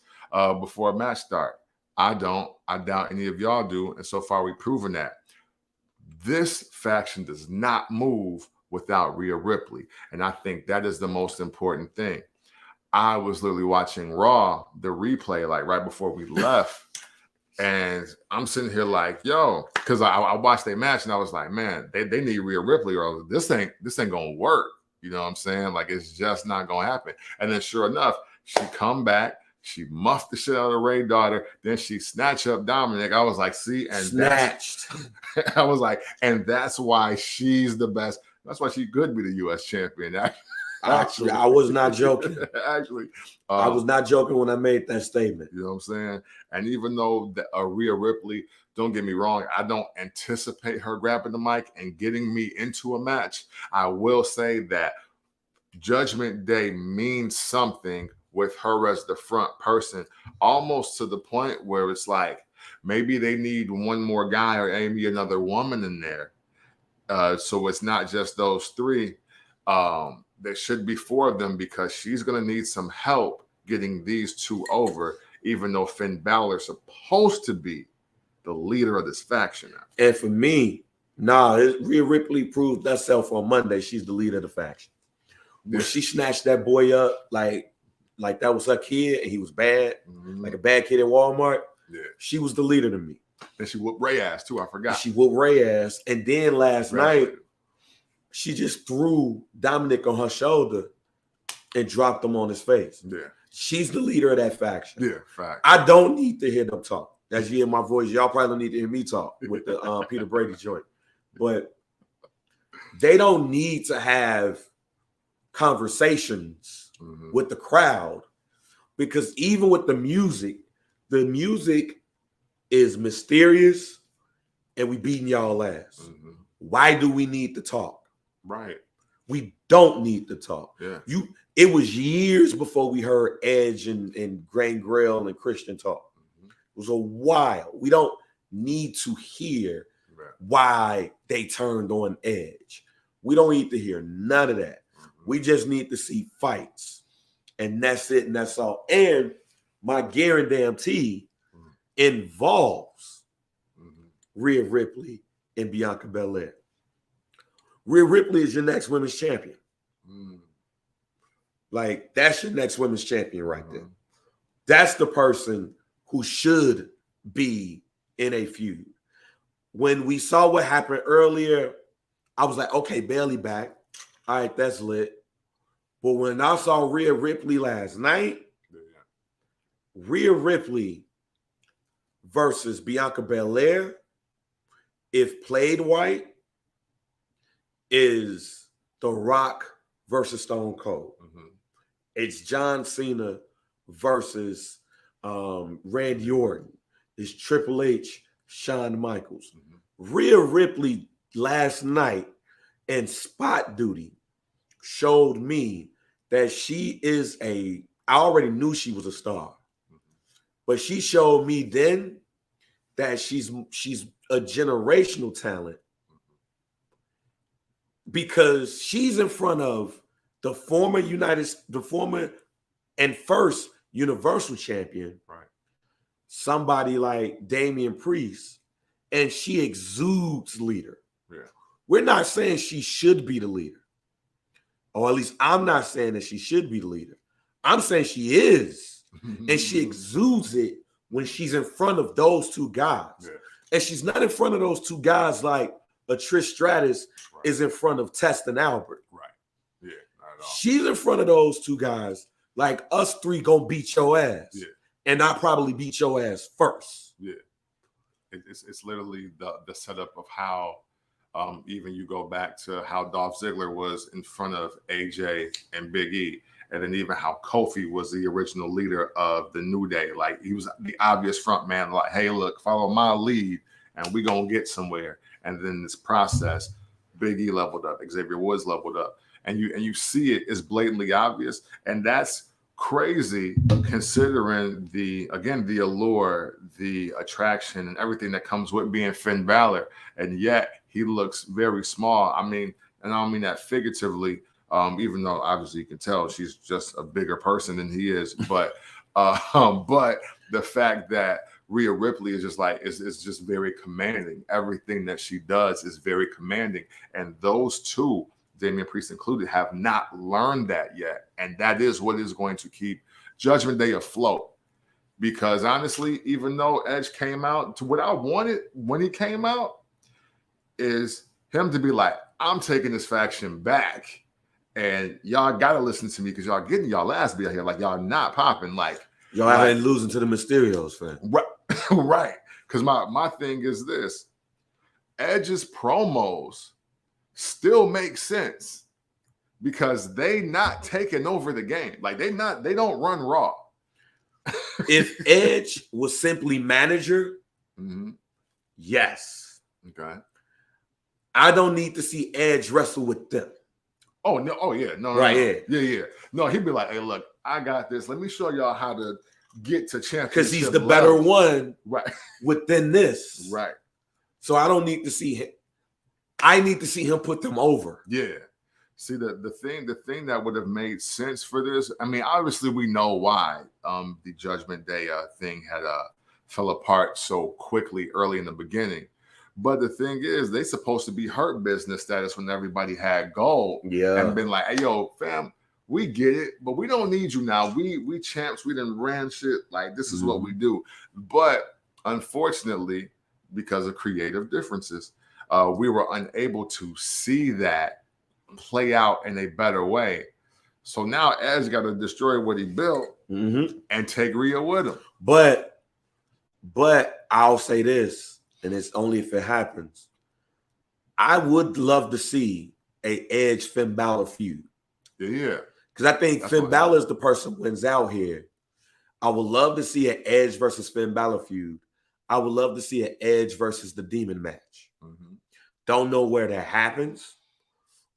before a match start? I don't. I doubt any of y'all do. And so far, we've proven that. This faction does not move without Rhea Ripley. And I think that is the most important thing. I was literally watching Raw, the replay, like right before we left. And I'm sitting here like, yo, because I watched their match and I was like, man, they need Rhea Ripley or this ain't gonna work. You know what I'm saying? Like, it's just not gonna happen. And then sure enough, she come back. She muffed the shit out of Ray daughter. Then she snatched up Dominic. I was like, see, and snatched. I was like, and that's why she's the best. That's why she could be the U.S. champion. Actually, I was not joking. Actually, I was not joking when I made that statement. You know what I'm saying? And even though Rhea Ripley, don't get me wrong, I don't anticipate her grabbing the mic and getting me into a match. I will say that Judgment Day means something with her as the front person, almost to the point where it's like maybe they need one more guy or maybe another woman in there. So it's not just those three. There should be 4 of them because she's going to need some help getting these 2 over, even though Finn Balor is supposed to be the leader of this faction now. And for me, Rhea Ripley proved herself on Monday. She's the leader of the faction. When she snatched that boy up like that was her kid and he was bad, like a bad kid at Walmart, she was the leader to me. And she whooped Ray ass too. I forgot. She whooped Ray ass. And then last night, she just threw Dominic on her shoulder and dropped him on his face. Yeah. She's the leader of that faction. Yeah, fact. I don't need to hear them talk. As you hear my voice, y'all probably don't need to hear me talk with the Peter Brady joint. But they don't need to have conversations with the crowd, because even with the music is mysterious and we beating y'all ass. Why do we need to talk? Right. We don't need to talk. Yeah. It was years before we heard Edge and Gangrel and Christian talk. It was a while. We don't need to hear why they turned on Edge. We don't need to hear none of that. We just need to see fights. And that's it, and that's all. And my guarantee involves Rhea Ripley and Bianca Belair. Rhea Ripley is your next women's champion. Like, that's your next women's champion right there. That's the person who should be in a feud. When we saw what happened earlier, I was like, okay, Bayley back. All right, that's lit. But when I saw Rhea Ripley last night, Rhea Ripley versus Bianca Belair, if played white, is The Rock versus Stone Cold. It's John Cena versus Randy Orton. It's Triple H, Shawn Michaels. Rhea Ripley last night in Spot Duty showed me that she is I already knew she was a star, but she showed me then that she's a generational talent because she's in front of the former and first Universal Champion, right? Somebody like Damian Priest, and she exudes leader. Yeah. We're not saying she should be the leader, or at least I'm not saying that she should be the leader. I'm saying she is, and she exudes it when she's in front of those two guys. Yeah. And she's not in front of those two guys like a Trish Stratus is in front of Test and Albert. Right. Yeah, not at all. She's in front of those two guys like us three gonna beat your ass. Yeah. And I probably beat your ass first. Yeah. It's literally the setup of how even you go back to how Dolph Ziggler was in front of AJ and Big E. And then even how Kofi was the original leader of the New Day. Like, he was the obvious front man, like, hey, look, follow my lead and we're going to get somewhere. And then this process, Big E leveled up, Xavier Woods leveled up. And you see it is blatantly obvious. And that's crazy considering the allure, the attraction, and everything that comes with being Finn Balor. And yet he looks very small. I mean, and I don't mean that figuratively, even though obviously you can tell she's just a bigger person than he is. But the fact that Rhea Ripley is just like, is just very commanding. Everything that she does is very commanding. And those two, Damian Priest included, have not learned that yet. And that is what is going to keep Judgment Day afloat. Because honestly, even though Edge came out, to what I wanted when he came out is him to be like, I'm taking this faction back. And y'all got to listen to me because y'all getting y'all ass beat out here. Like, y'all not popping. Like, y'all ain't losing to the Mysterios, fam. Right. Right. Because my thing is this. Edge's promos still make sense because they not taking over the game. Like, they don't run Raw. If Edge was simply manager, yes. Okay. I don't need to see Edge wrestle with them. Oh, no. Oh, yeah. No, right. No. Yeah. No, he'd be like, hey, look, I got this. Let me show y'all how to get to championship. Because he's the better one right within this. Right. So I don't need to see him. I need to see him put them over. Yeah. See, the thing that would have made sense for this, I mean, obviously we know why the Judgment Day thing had fell apart so quickly early in the beginning. But the thing is, they supposed to be Hurt Business status when everybody had gold. Yeah. And been like, hey, yo, fam, we get it, but we don't need you now. We champs, we done ran shit. Like, this is what we do. But unfortunately, because of creative differences, we were unable to see that play out in a better way. So now Edge got to destroy what he built and take Rhea with him. But I'll say this, and it's only if it happens. I would love to see a Edge Finn Balor feud. Yeah. Because I think Finn Balor is the person who wins out here. I would love to see an Edge versus Finn Balor feud. I would love to see an Edge versus the Demon match. Don't know where that happens,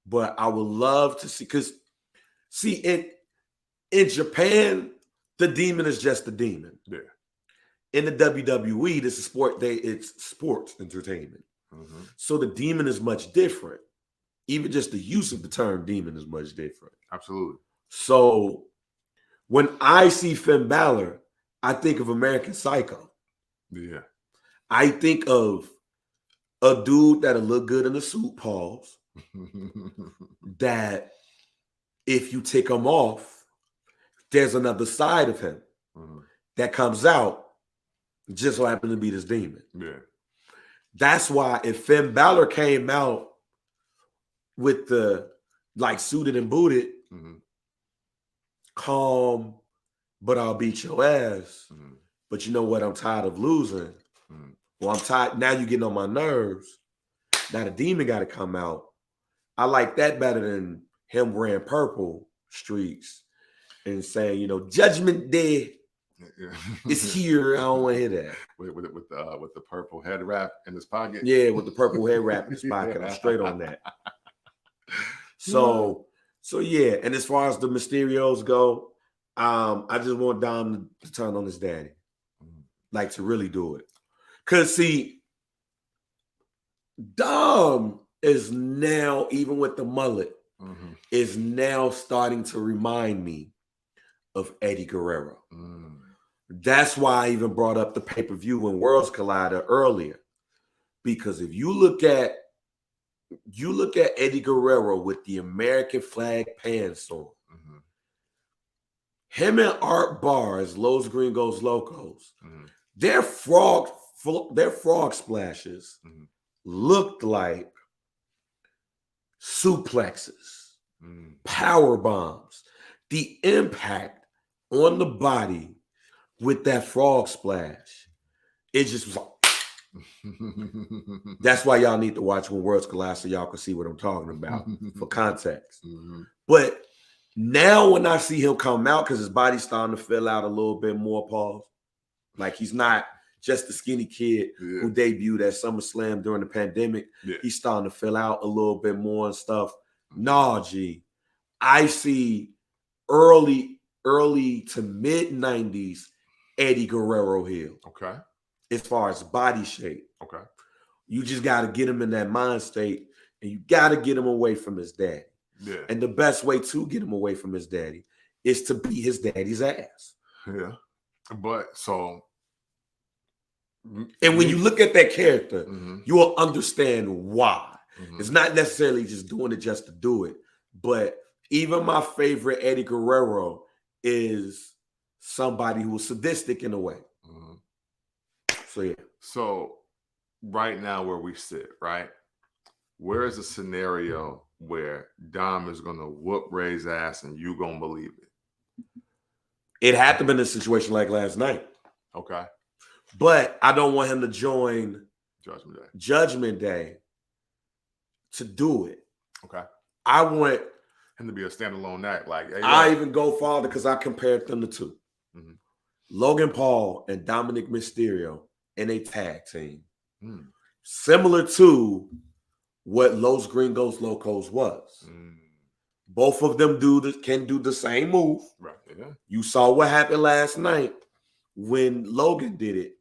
but I would love to see, because see, in Japan, the Demon is just the Demon. Yeah. In the WWE, this is it's sports entertainment. So the Demon is much different. Even just the use of the term demon is much different. Absolutely. So when I see Finn Balor, I think of American Psycho. Yeah. I think of a dude that'll look good in a suit, pause, that if you take him off, there's another side of him that comes out, just so happen to be this demon. Yeah. That's why if Finn Balor came out with the like suited and booted, calm, but I'll beat your ass. But you know what? I'm tired of losing. Well, I'm tired. Now you're getting on my nerves. Now the demon got to come out. I like that better than him wearing purple streaks and saying, Judgment Day is here. I don't want to hear that. With the purple head wrap in his pocket. Yeah, with the purple head wrap in his pocket. I'm straight on that. So yeah. And as far as the Mysterios go, I just want Dom to turn on his daddy. Like, to really do it. Because, see, Dom is now, even with the mullet, is now starting to remind me of Eddie Guerrero. That's why I even brought up the pay-per-view when Worlds Collided earlier. Because if you look at Eddie Guerrero with the American flag pants on, him and Art Barr as Los Gringos Locos, their frog splashes looked like suplexes, power bombs. The impact on the body with that frog splash, it just was like, that's why y'all need to watch When Worlds Collide so y'all can see what I'm talking about for context. But now when I see him come out, because his body's starting to fill out a little bit more, Paul, like he's not just the skinny kid who debuted at SummerSlam during the pandemic. He's starting to fill out a little bit more and stuff. Nah, G, I see early to mid 90s Eddie Guerrero heel. Okay. As far as body shape. Okay. You just got to get him in that mind state, and you got to get him away from his daddy. Yeah. And the best way to get him away from his daddy is to beat his daddy's ass. Yeah. But so. And when you look at that character, you will understand why. It's not necessarily just doing it just to do it. But even my favorite Eddie Guerrero is somebody who was sadistic in a way. So, yeah. So, right now where we sit, right? Where is a scenario where Dom is going to whoop Ray's ass and you going to believe it? It had to have been a situation like last night. Okay. But I don't want him to join Judgment Day to do it. Okay. I want him to be a standalone act. Like, hey, I even go farther because I compared them to two. Logan Paul and Dominic Mysterio in a tag team. Similar to what Los Gringos Locos was. Both of them can do the same move. Right. Yeah. You saw what happened last night when Logan did it.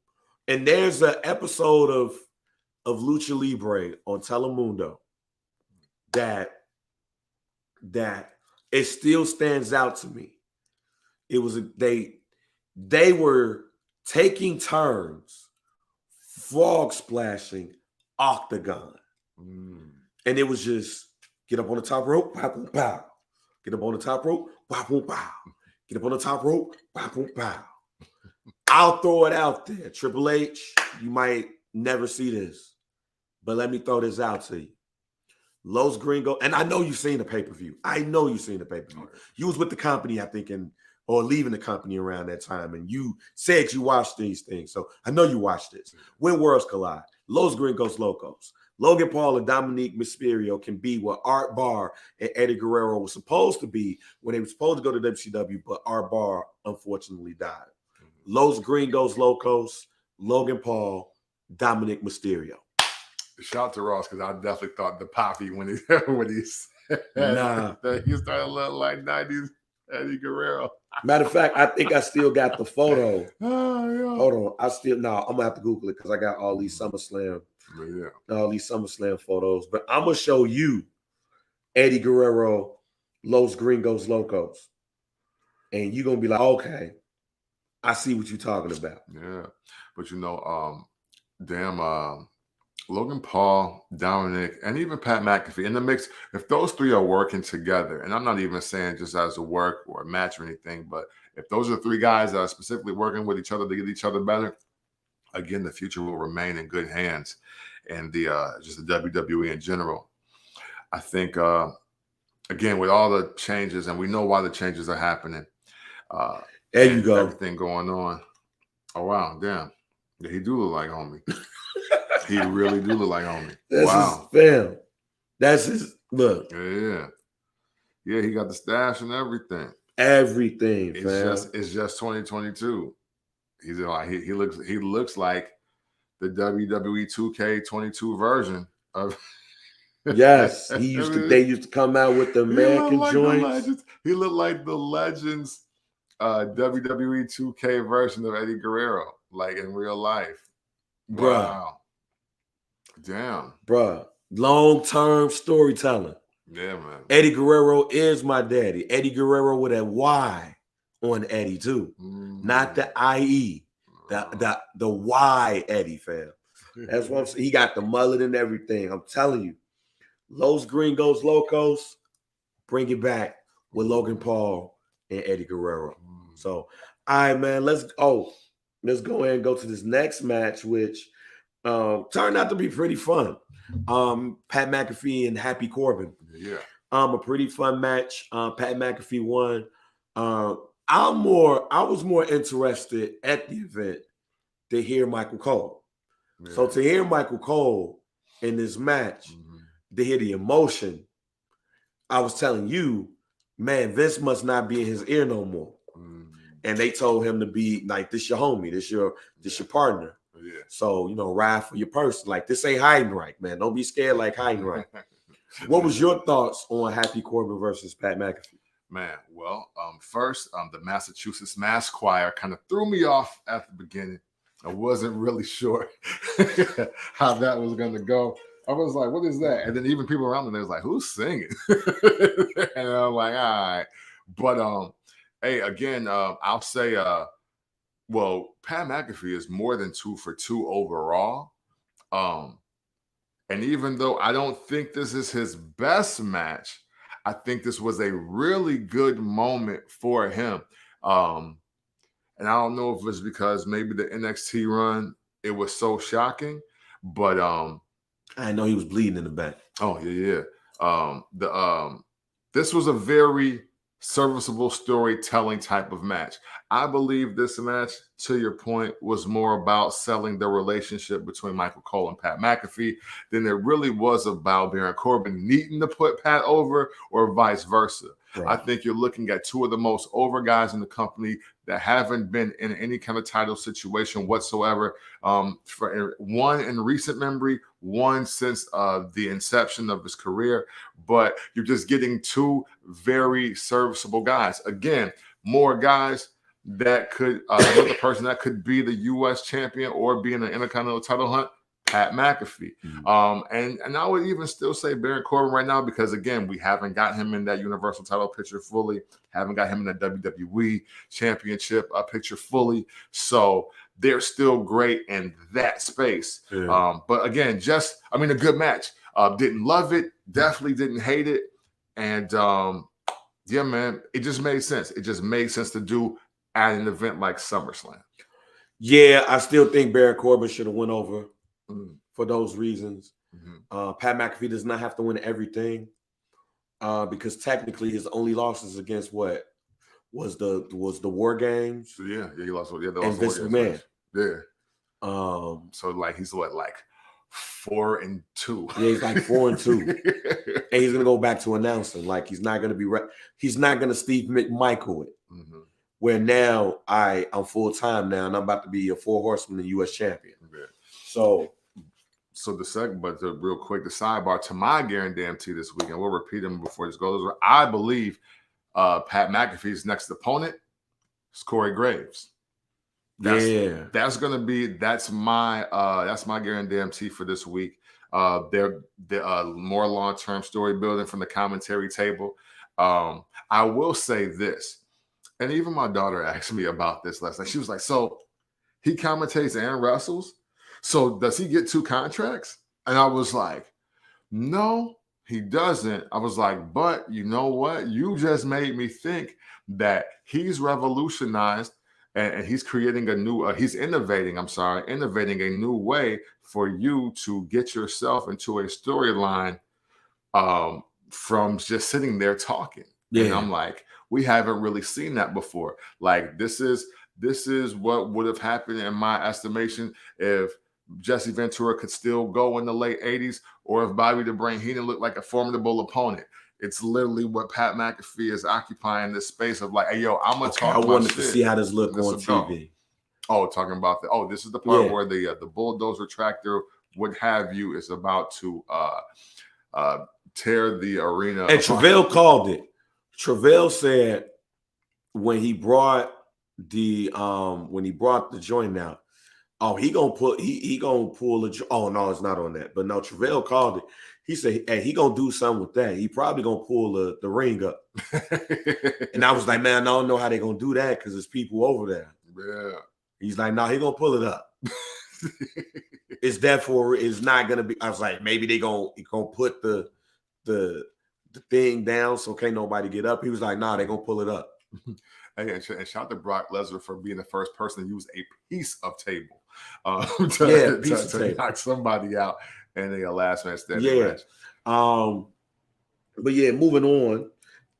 And there's an episode of Lucha Libre on Telemundo that it still stands out to me. It was they were taking turns frog splashing octagon. And it was just get up on the top rope, pow, pow, pow. Get up on the top rope, pow, pow, pow. Get up on the top rope, pow, pow, pow. I'll throw it out there. Triple H, you might never see this, but let me throw this out to you. Los Gringos, and I know you've seen the pay-per-view. You was with the company, I think, or leaving the company around that time, and you said you watched these things. So I know you watched this. When Worlds Collide, Los Gringos Locos, Logan Paul and Dominic Mysterio can be what Art Barr and Eddie Guerrero were supposed to be when they were supposed to go to WCW, but Art Barr unfortunately died. Los Gringos Locos, Logan Paul, Dominic Mysterio. Shout out to Ross, because I definitely thought the Poppy when he said that he started looking like 90s Eddie Guerrero. Matter of fact, I think I still got the photo. Hold on. I'm gonna have to Google it because I got all these SummerSlam, photos. But I'm gonna show you Eddie Guerrero, Los Gringos Locos. And you're gonna be like, okay, I see what you're talking about. Yeah. But Logan Paul, Dominic, and even Pat McAfee in the mix, if those three are working together, and I'm not even saying just as a work or a match or anything, but if those are three guys that are specifically working with each other to get each other better, again, the future will remain in good hands. And just the WWE in general. I think, again, with all the changes, and we know why the changes are happening. There you go. Everything going on. Oh, wow. Damn. Yeah, he do look like homie. He really do look like homie. That's his fam. That's his look. Yeah. Yeah, he got the stash and everything. Everything, it's just 2022. He's like he looks like the WWE 2K22 version of. Yes, they used to come out with the American joints. He looked like the Legends WWE 2K version of Eddie Guerrero, like in real life. Bruh. Wow. Damn. Bruh. Long-term storytelling. Yeah, man. Eddie Guerrero is my daddy. Eddie Guerrero with a Y on Eddie too. Not the IE. The Y Eddie, fam. That's what I'm saying. He got the mullet and everything. I'm telling you. Los Gringos Locos, bring it back with Logan Paul and Eddie Guerrero. So, all right, man, let's go ahead and go to this next match, which turned out to be pretty fun. Pat McAfee and Happy Corbin. Yeah. A pretty fun match. Pat McAfee won. I was more interested at the event to hear Michael Cole. Yeah. So to hear Michael Cole in this match, to hear the emotion, I was telling you, man, Vince must not be in his ear no more. And they told him to be like, this your homie, this your partner. Yeah. So, ride for your person. Like, this ain't Heidenreich, man. Don't be scared like Heidenreich. What was your thoughts on Happy Corbin versus Pat McAfee? Man, well, first, the Massachusetts Mass Choir kind of threw me off at the beginning. I wasn't really sure how that was going to go. I was like, what is that? And then even people around me, they was like, who's singing? And I'm like, all right. But, hey, again, I'll say, well, Pat McAfee is more than 2 for 2 overall. And even though I don't think this is his best match, I think this was a really good moment for him. And I don't know if it's because maybe the NXT run, it was so shocking, but I know he was bleeding in the back. Oh, yeah. This was a very serviceable storytelling type of match. I believe this match, to your point, was more about selling the relationship between Michael Cole and Pat McAfee than it really was about Baron Corbin needing to put Pat over or vice versa. Right. I think you're looking at 2 of the most over guys in the company that haven't been in any kind of title situation whatsoever. For one in recent memory, one since the inception of his career. But you're just getting 2 very serviceable guys. Again, more guys that could another person that could be the U.S. champion or be in the Intercontinental title hunt. Pat McAfee. And I would even still say Baron Corbin right now because, again, we haven't got him in that Universal title picture fully, haven't got him in the WWE championship picture fully. So they're still great in that space. Yeah. But, again, a good match. Didn't love it, definitely didn't hate it. And, yeah, man, it just made sense. It just made sense to do at an event like SummerSlam. Yeah, I still think Baron Corbin should have went over. For those reasons. Pat McAfee does not have to win everything because technically his only losses against what was the War Games. Yeah, he lost. Yeah, and Vince McMahon. Yeah. So like he's like 4-2. Yeah, he's like 4-2, and he's gonna go back to announcing. Like he's not gonna be he's not gonna Steve McMichael it. Where now I'm full time now, and I'm about to be a 4 horseman and U.S. champion. Yeah. So real quick, the sidebar to my guarantee this week, and we'll repeat them before this goes. I believe Pat McAfee's next opponent is Corey Graves. That's my guarantee for this week. They're more long-term story building from the commentary table. I will say this, and even my daughter asked me about this last night. She was like, "So he commentates and wrestles? So does he get 2 contracts?" And I was like, no, he doesn't. I was like, but you know what? You just made me think that he's revolutionized and he's creating he's innovating a new way for you to get yourself into a storyline from just sitting there talking. Yeah. And I'm like, we haven't really seen that before. Like this is what would have happened in my estimation if Jesse Ventura could still go in the late 80s, or if Bobby the Brain Heenan looked like a formidable opponent. It's literally what Pat McAfee is occupying this space of like, hey, yo, I'm gonna talk. I my wanted shit. to see how this looked on TV. Oh, talking about the this is the part where the bulldozer tractor, what have you, is about to tear the arena. And Travell called it. Travell said when he brought the joint out, he gonna pull a. Oh no, it's not on that. But no, Travell called it. He said, "Hey, he gonna do something with that. He probably gonna pull the ring up." And I was like, "Man, I don't know how they gonna do that because there's people over there." Yeah. He's like, "No, he gonna pull it up." It's therefore it's not gonna be. I was like, maybe they gonna put the thing down so can't nobody get up. He was like, "Nah, they gonna pull it up." Hey, and shout out to Brock Lesnar for being the first person to use a piece of table to knock somebody out in a last man standing match. But yeah, moving on.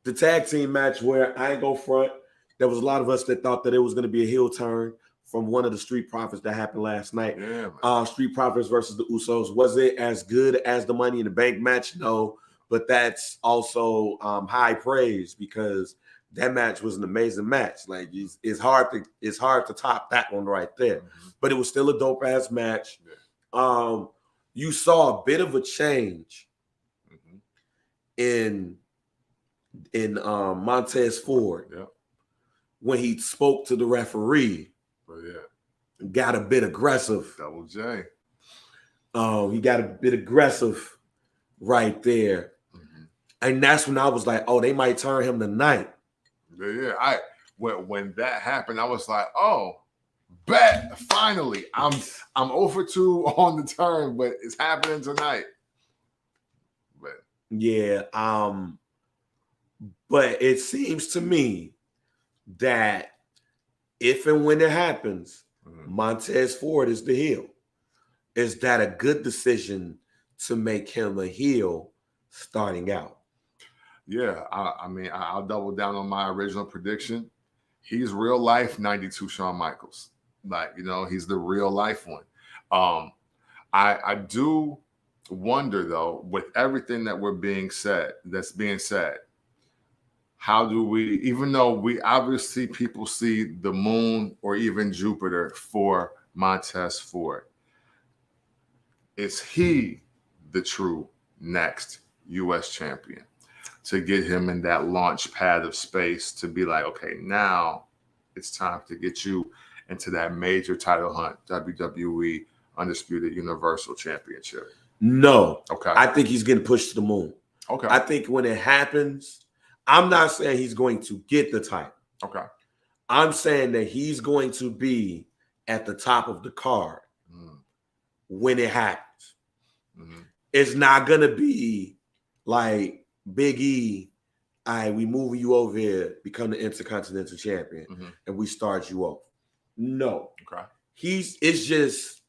The tag team match where I ain't go front. There was a lot of us that thought that it was going to be a heel turn from one of the Street Profits that happened last night. Yeah, Street Profits versus the Usos. Was it as good as the Money in the Bank match? No, but that's also high praise because that match was an amazing match. Like it's hard to top that one right there. Mm-hmm. But it was still a dope ass match. Yeah. You saw a bit of a change in Montez Ford when he spoke to the referee. Got a bit aggressive. Double J. He got a bit aggressive right there. Mm-hmm. And that's when I was like, oh, they might turn him tonight. Yeah. When that happened, I was like, oh, bet finally. I'm 0-for-2 on the turn, but it's happening tonight. But yeah, but it seems to me that if and when it happens, Montez Ford is the heel. Is that a good decision to make him a heel starting out? Yeah, I mean, I'll double down on my original prediction. He's real life 92 Shawn Michaels. Like, he's the real life one. I do wonder, though, with everything that's being said, how do we, even though we obviously people see the moon or even Jupiter for Montez Ford, is he the true next U.S. champion? To get him in that launch pad of space to be like, okay, now it's time to get you into that major title hunt, WWE Undisputed Universal Championship. No. Okay. I think he's getting pushed to the moon. Okay. I think when it happens, I'm not saying he's going to get the title. Okay. I'm saying that he's going to be at the top of the card when it happens. Mm-hmm. It's not going to be like Big E, all right, we moving you over here, become the Intercontinental Champion, and we start you off. No. Okay. It's just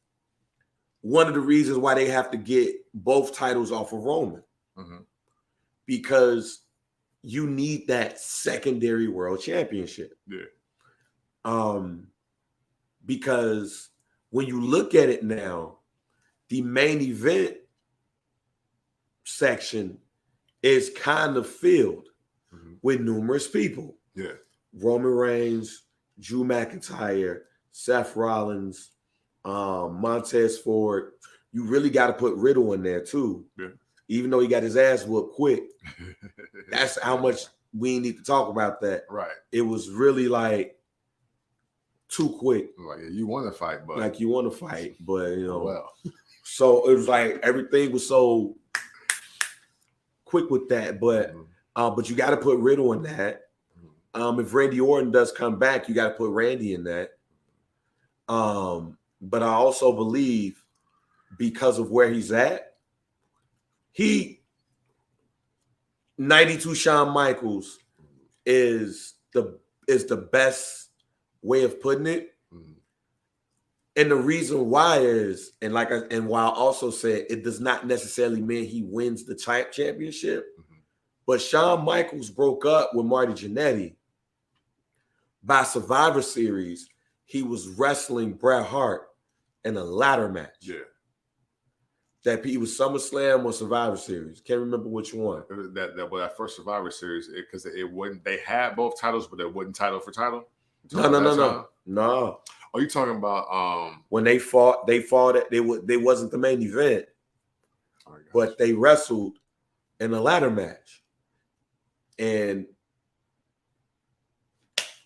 one of the reasons why they have to get both titles off of Roman. Mm-hmm. Because you need that secondary world championship. Yeah. Because when you look at it now, the main event section is kind of filled with numerous people. Yeah. Roman Reigns, Drew McIntyre, Seth Rollins, Montez Ford. You really got to put Riddle in there too. Yeah. Even though he got his ass whooped quick. That's how much we need to talk about that. Right. It was really like too quick. Like, you want to fight, but like you want to fight, but well. So it was like everything was so quick with that, but you got to put Riddle in that. If Randy Orton does come back, you got to put Randy in that. But I also believe because of where he's at, 92 Shawn Michaels is the best way of putting it. And the reason why is, and while I also said it does not necessarily mean he wins the championship, but Shawn Michaels broke up with Marty Jannetty by Survivor Series. He was wrestling Bret Hart in a ladder match. Yeah. That he was SummerSlam or Survivor Series. Can't remember which one. That first Survivor Series, because it wouldn't. They had both titles, but it wasn't title for title. No. Are you talking about when they fought? They wasn't the main event, but they wrestled in a ladder match, and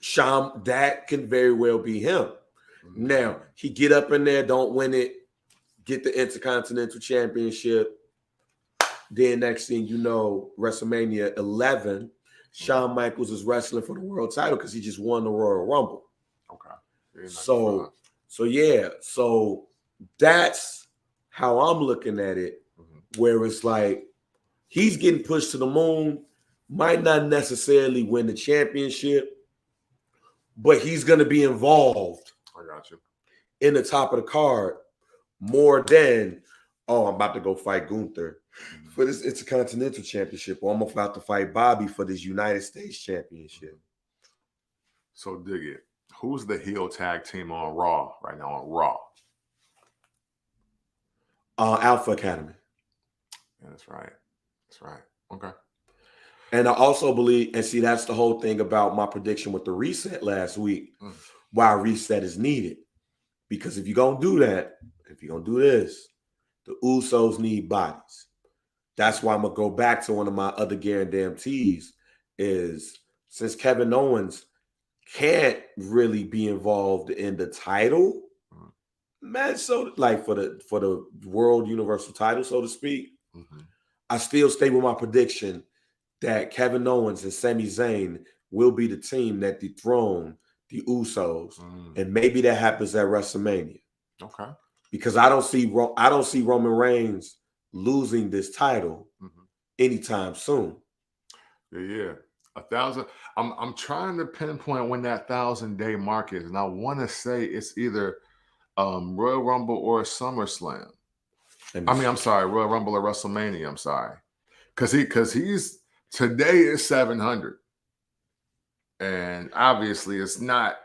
Shawn, that can very well be him. Mm-hmm. Now he get up in there, don't win it, get the Intercontinental Championship. Then next thing you know, WrestleMania 11, Shawn Michaels is wrestling for the world title because he just won the Royal Rumble. Okay. So that's how I'm looking at it, where it's like he's getting pushed to the moon, might not necessarily win the championship, but he's going to be involved. I got you. In the top of the card more than, I'm about to go fight Gunther for this Intercontinental Championship, or I'm about to fight Bobby for this United States Championship. So dig it. Who's the heel tag team on Raw right now on Raw? Alpha Academy. Yeah, that's right. Okay. And I also believe, and see, that's the whole thing about my prediction with the reset last week, why a reset is needed. Because if you're going to do that, if you're going to do this, the Usos need bodies. That's why I'm going to go back to one of my other guarantees is since Kevin Owens can't really be involved in the title match, so like for the World Universal title, so to speak, I still stay with my prediction that Kevin Owens and Sami Zayn will be the team that dethrone the Usos, and maybe that happens at WrestleMania. Okay. Because I don't see Roman Reigns losing this title anytime soon. Yeah. 1,000. I'm trying to pinpoint when that 1,000-day mark is, and I want to say it's either Royal Rumble or SummerSlam. I'm sorry, Royal Rumble or WrestleMania. I'm sorry, because he's today is 700, and obviously it's not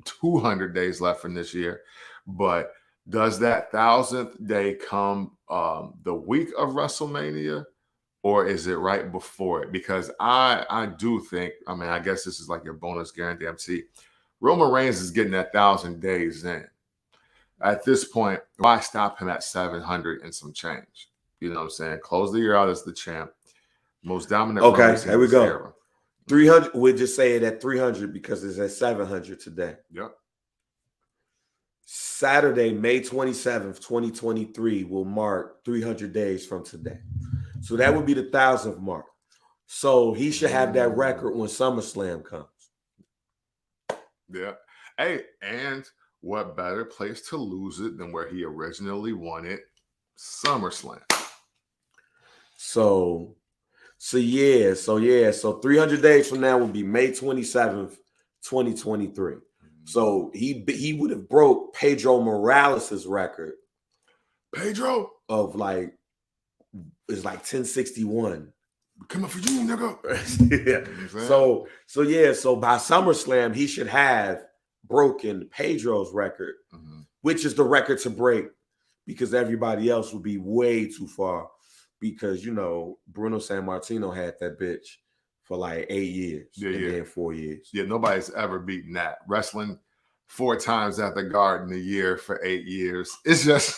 200 days left in this year, but does that 1,000th day come the week of WrestleMania? Or is it right before it? Because I do think, I guess this is like your bonus guarantee. Roman Reigns is getting that 1,000 days in. At this point, why stop him at 700 and some change? You know what I'm saying? Close the year out as the champ. Most dominant. Okay, here we go. Era. 300, we'll just say it at 300 because it's at 700 today. Yep. Saturday, May 27th, 2023 will mark 300 days from today. So that would be the 1,000th mark. So he should have that record when SummerSlam comes. Yeah. Hey, and what better place to lose it than where he originally won it? SummerSlam. So 300 days from now will be May 27th, 2023. So he would have broke Pedro Morales' record. Pedro? Of like, it's like 1061. Coming for you, nigga. Yeah. So by SummerSlam, he should have broken Pedro's record, which is the record to break because everybody else would be way too far because, Bruno Sammartino had that bitch for like 8 years then 4 years. Yeah, nobody's ever beaten that. Wrestling 4 times at the Garden a year for 8 years. It's just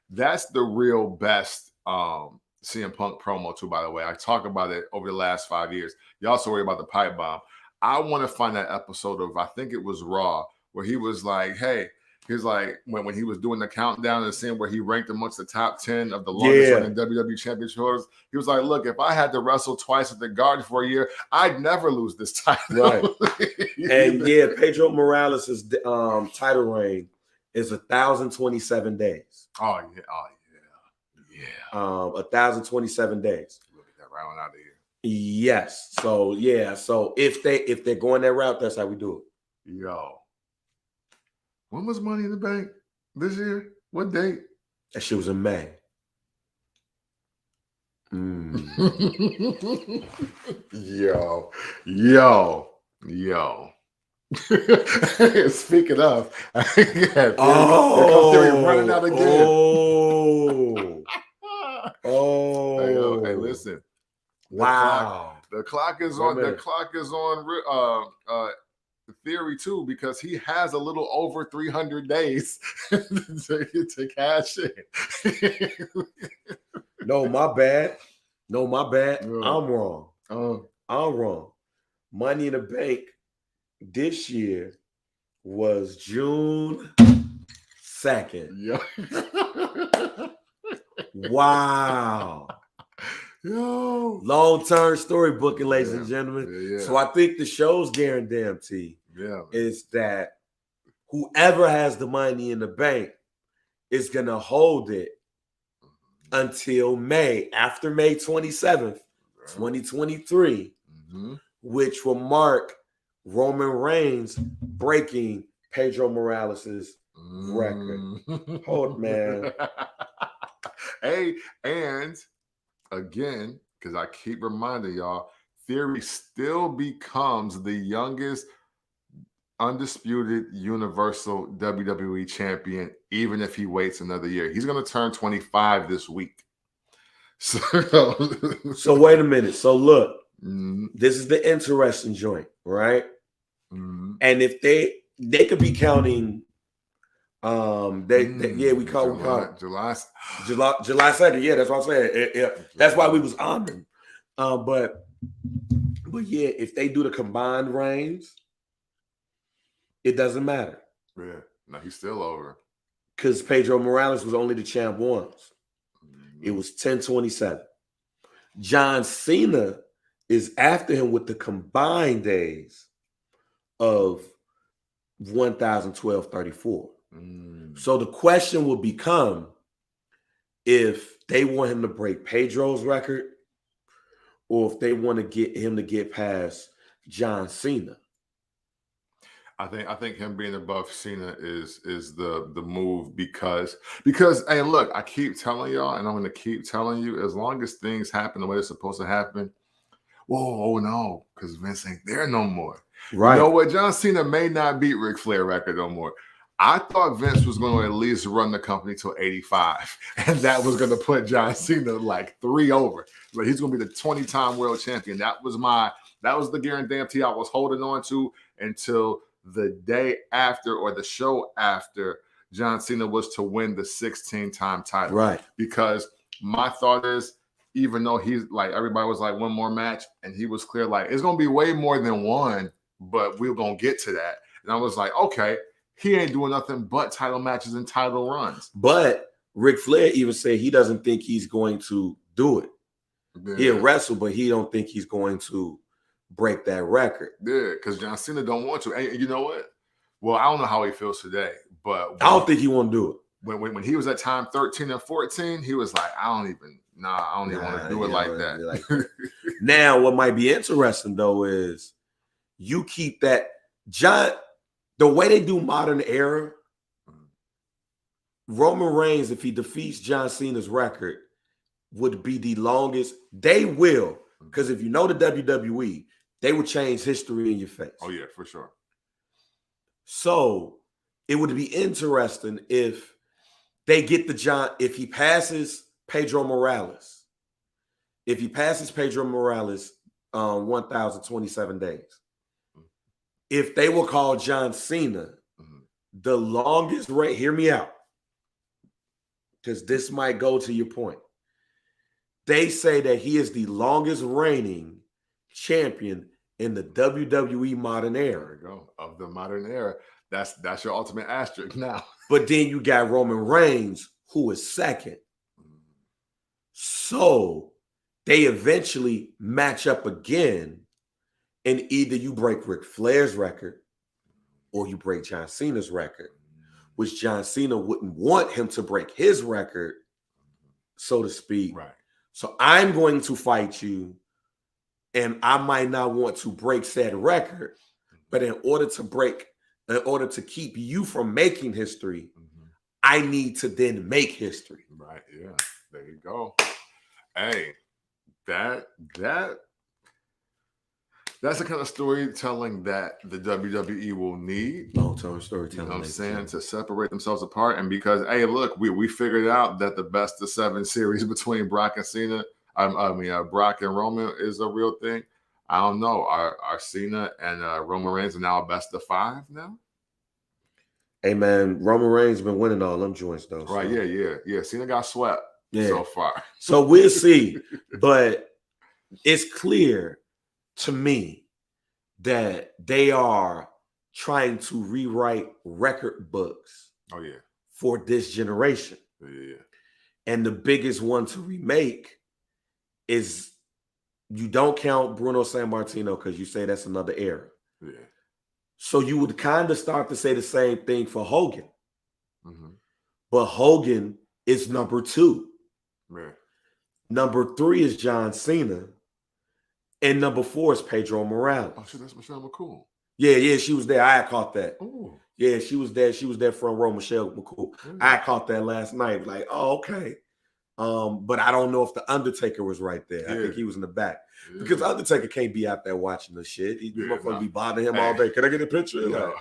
that's the real best CM Punk promo too, by the way. I talk about it over the last 5 years. You also worry about the pipe bomb. I want to find that episode of, I think it was Raw, where he was like, hey, he's like, when he was doing the countdown and seeing where he ranked amongst the top 10 of the longest running WWE championship holders, he was like, look, if I had to wrestle twice at the Garden for a year, I'd never lose this title. Right. And Pedro Morales' title reign is 1,027 days. Oh, yeah. 1,027 days. Look at that right on out of here. Yes. So if they're going that route, that's how we do it. Yo. When was Money in the Bank this year? What date? That shit was in May. Yo. Speaking of, yeah, Theory running out again. Hey, listen. Wow. The clock is on. The clock is on. Theory too, because he has a little over 300 days to cash in. No, my bad. Yeah. I'm wrong. I'm wrong. Money in the Bank this year was June 2nd. Yeah. Wow. Yo. Long-term storybooking, ladies and gentlemen. Yeah. So I think the show's guarantee is that whoever has the Money in the Bank is going to hold it until May, after May 27th, 2023, which will mark Roman Reigns breaking Pedro Morales' record. Hold, man. Hey, and again, because I keep reminding y'all, Theory still becomes the youngest undisputed Universal WWE champion, even if he waits another year. He's going to turn 25 this week. So wait a minute. So look, this is the interesting joint, right? And if they could be counting, we call July 2nd. Yeah, that's what I'm saying. That's why we was honoring. But yeah, if they do the combined reigns, it doesn't matter. Yeah, no, he's still over. Because Pedro Morales was only the champ once. It was 10-27. John Cena is after him with the combined days of 1,012.34. So the question will become if they want him to break Pedro's record or if they want to get him to get past John Cena. I think him being above Cena is the move because hey, look, I keep telling y'all, and I'm going to keep telling you, as long as things happen the way they're supposed to happen. Whoa, no, because Vince ain't there no more. Right. You know what? John Cena may not beat Ric Flair record no more. I thought Vince was going to at least run the company till 85, and that was going to put John Cena like 3 over. Like he's going to be the 20-time world champion. That was the guarantee I was holding on to until the day after or the show after John Cena was to win the 16-time title. Right. Because my thought is, even though he's like, everybody was like, one more match, and he was clear, like, it's going to be way more than one, but we're going to get to that. And I was like, okay, he ain't doing nothing but title matches and title runs. But Ric Flair even said he doesn't think he's going to do it. Yeah. He'll wrestle, but he don't think he's going to break that record. Yeah, because John Cena don't want to. And you know what? Well, I don't know how he feels today, but I don't think he want to do it. When he was at time 13 and 14, he was like, I don't even want to do it like that. Now, what might be interesting though is you keep that John, the way they do modern era, Roman Reigns, if he defeats John Cena's record, would be the longest. They will, because if you know the WWE, they would change history in your face. Oh, yeah, for sure. So it would be interesting if they get if he passes Pedro Morales, 1,027 days, if they will call John Cena the longest reign, hear me out, because this might go to your point. They say that he is the longest reigning champion in the WWE modern era. There we go. Of the modern era. That's your ultimate asterisk now. But then you got Roman Reigns, who is second. So they eventually match up again, and either you break Ric Flair's record or you break John Cena's record, which John Cena wouldn't want him to break his record, so to speak. Right. So I'm going to fight you, and I might not want to break said record, but in order to keep you from making history, I need to then make history. Right. Yeah. There you go. Hey, that That's the kind of storytelling that the WWE will need. Long-term storytelling. You know what I'm saying? To separate themselves apart. And because, hey, look, we figured out that the best of 7 series between Brock and Cena, Brock and Roman is a real thing. I don't know. Are Cena and Roman Reigns are now a best of 5 now? Hey, man, Roman Reigns been winning all them joints, though. Right, so. Yeah. Cena got swept so far. So we'll see. But it's clear to me that they are trying to rewrite record books for this generation. Yeah. And the biggest one to remake is, you don't count Bruno Sammartino because you say that's another era. Yeah. So you would kind of start to say the same thing for Hogan. Mm-hmm. But Hogan is number 2. Yeah. Number 3 is John Cena. And number 4 is Pedro Morales. Oh, shit, that's Michelle McCool. Yeah, she was there. I caught that. Ooh. Yeah, she was there. She was there front row, Michelle McCool. I caught that last night. Like, oh, okay. But I don't know if the Undertaker was right there. I think he was in the back. Because the Undertaker can't be out there watching the shit. He be bothering him all day. Can I get a picture?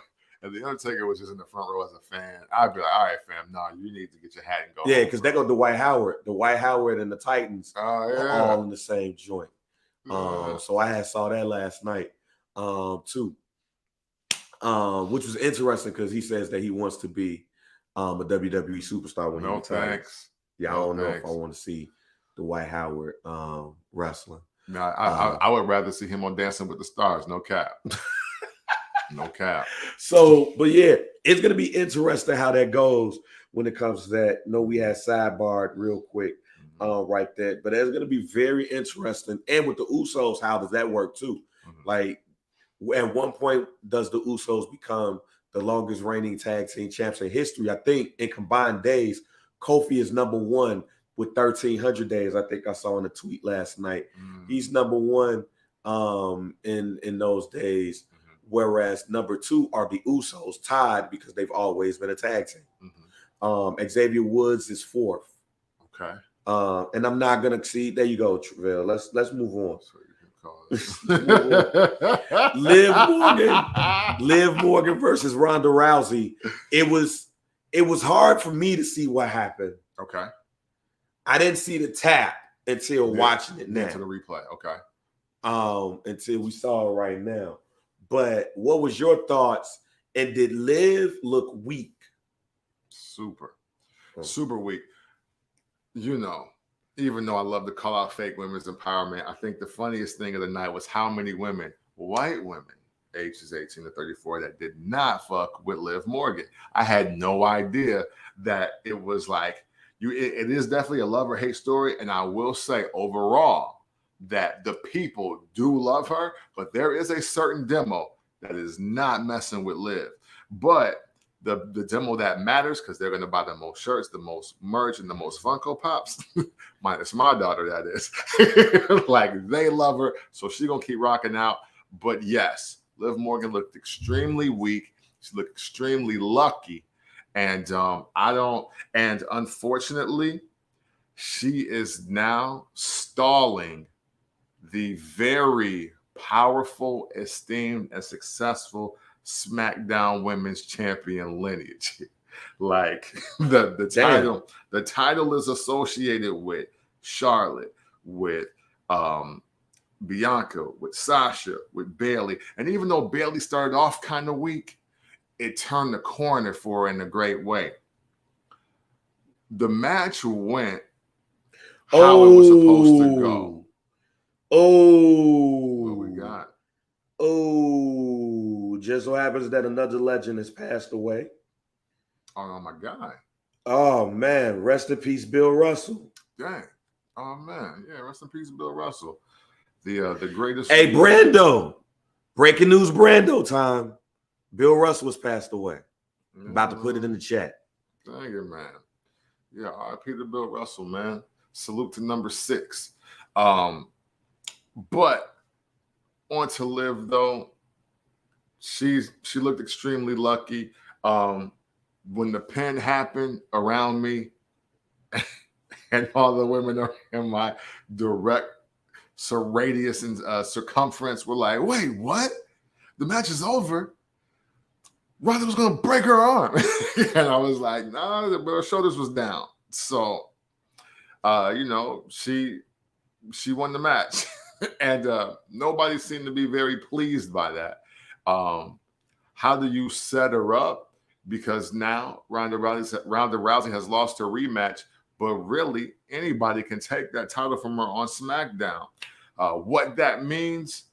If the Undertaker was just in the front row as a fan, I'd be like, all right, fam, no, you need to get your hat and go. Yeah, because they go Dwight Howard. Dwight Howard and the Titans are all in the same joint. So I saw that last night too. Which was interesting because he says that he wants to be a WWE superstar when he retires. Thanks. Yeah, I don't know if I want to see Dwight Howard wrestling. No, I would rather see him on Dancing with the Stars. No cap. No cap. So, but yeah, it's gonna be interesting how that goes when it comes to that. No, we had sidebarred real quick right there, but it's gonna be very interesting. And with the Usos, how does that work too? Mm-hmm. Like, at one point, does the Usos become the longest reigning tag team champs in history? I think in combined days, Kofi is number 1 with 1,300 days. I think I saw in a tweet last night. He's number 1 in those days, whereas number 2 are the Usos, tied because they've always been a tag team. Xavier Woods is 4th. Okay. And I'm not gonna see. There you go, Travell. Let's move on. Liv Morgan versus Ronda Rousey. It was hard for me to see what happened. Okay. I didn't see the tap until watching it now. To the replay. Okay. Until we saw it right now. But what was your thoughts? And did Liv look weak? Super weak. You know, even though I love to call out fake women's empowerment, I think the funniest thing of the night was how many women, white women, ages 18 to 34, that did not fuck with Liv Morgan. I had no idea that it was like, it is definitely a love or hate story. And I will say overall that the people do love her, but there is a certain demo that is not messing with Liv. But the demo that matters, because they're going to buy the most shirts, the most merch, and the most Funko Pops, minus my daughter, that is. Like, they love her, so she's going to keep rocking out. But yes, Liv Morgan looked extremely weak. She looked extremely lucky. And and unfortunately, she is now stalling the very powerful, esteemed, and successful SmackDown Women's Champion lineage. Like, the title is associated with Charlotte, with Bianca, with Sasha, with Bayley. And even though Bayley started off kind of weak, it turned the corner for her in a great way. The match went how it was supposed to go. What we got? Just so happens that another legend has passed away. Oh my God. Oh man, rest in peace, Bill Russell. Dang. Oh man, yeah, rest in peace, Bill Russell. The greatest. Hey, Brando. Breaking news, Brando time. Bill Russell was passed away. About to put it in the chat. Dang it, man. Yeah, R.I.P. to Bill Russell, man. Salute to number 6. But on to Liv, though, she looked extremely lucky. When the pin happened around me, and all the women are in my direct radius and circumference were like, wait, what? The match is over. Ronda was going to break her arm. And I was like, nah, her shoulders was down. So, she won the match. And nobody seemed to be very pleased by that. How do you set her up? Because now Ronda Rousey has lost her rematch, but really anybody can take that title from her on SmackDown. What that means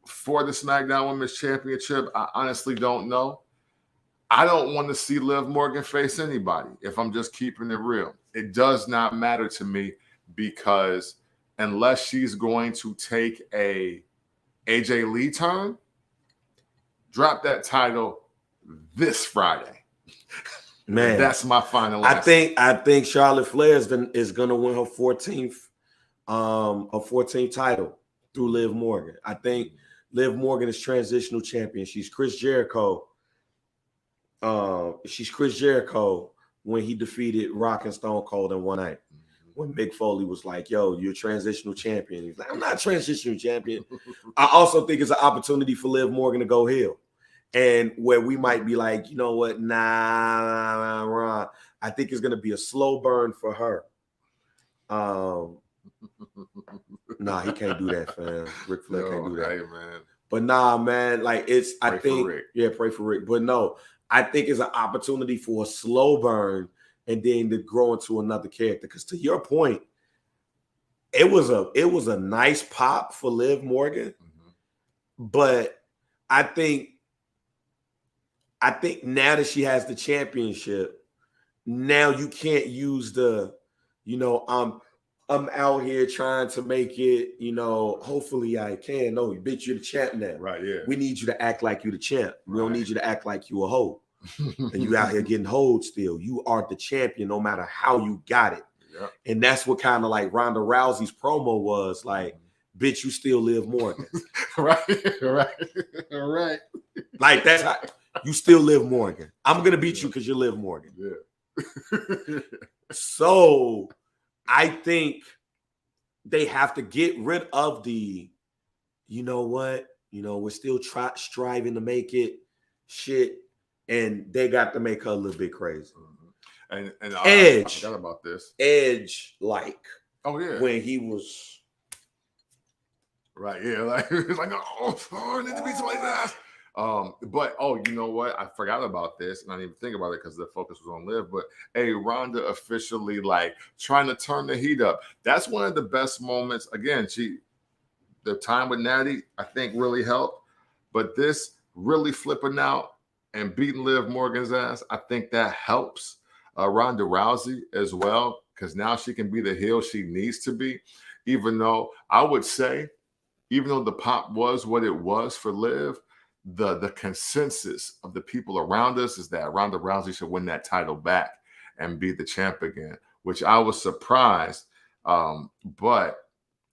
for the SmackDown Women's Championship, I honestly don't know. I don't want to see Liv Morgan face anybody, if I'm just keeping it real. It does not matter to me, because unless she's going to take a AJ Lee turn, drop that title this Friday. Man, that's my final answer. I think Charlotte Flair is going to win her 14th title through Liv Morgan. I think Liv Morgan is transitional champion. She's Chris Jericho. When he defeated Rock and Stone Cold in one night. When Mick Foley was like, yo, you're transitional champion. He's like, I'm not transitional champion. I also think it's an opportunity for Liv Morgan to go heel. And where we might be like, you know what? Nah. I think it's going to be a slow burn for her. Nah, he can't do that, fam. Ric Flair can't do that. Hey, man. But nah, man, like pray for Rick. But no, I think it's an opportunity for a slow burn and then to grow into another character. Because to your point, it was a nice pop for Liv Morgan, but I think now that she has the championship, now you can't use the, I'm out here trying to make it, hopefully I can. No, bitch, you're the champ now. Right, yeah. We need you to act like you the champ. We don't need you to act like you a hoe. And you out here getting hoed still. You are the champion no matter how you got it. Yeah. And that's what kind of like Ronda Rousey's promo was like, bitch, you still Liv Morgan. right. Like that's how you still Liv Morgan. I'm going to beat you because you're Liv Morgan. Yeah. So I think they have to get rid of the, we're still striving to make it shit. And they got to make her a little bit crazy. And Edge, I forgot about this. Edge, like, oh yeah, when he was right, yeah, like it's like, I need to be somebody else. But you know what? I forgot about this, and I didn't even think about it because the focus was on Liv. But Ronda officially like trying to turn the heat up. That's one of the best moments. Again, the time with Natty, I think, really helped. But this really flipping out and beating Liv Morgan's ass, I think that helps Ronda Rousey as well, because now she can be the heel she needs to be. Even though I would say, even though the pop was what it was for Liv, the consensus of the people around us is that Ronda Rousey should win that title back and be the champ again, which I was surprised. But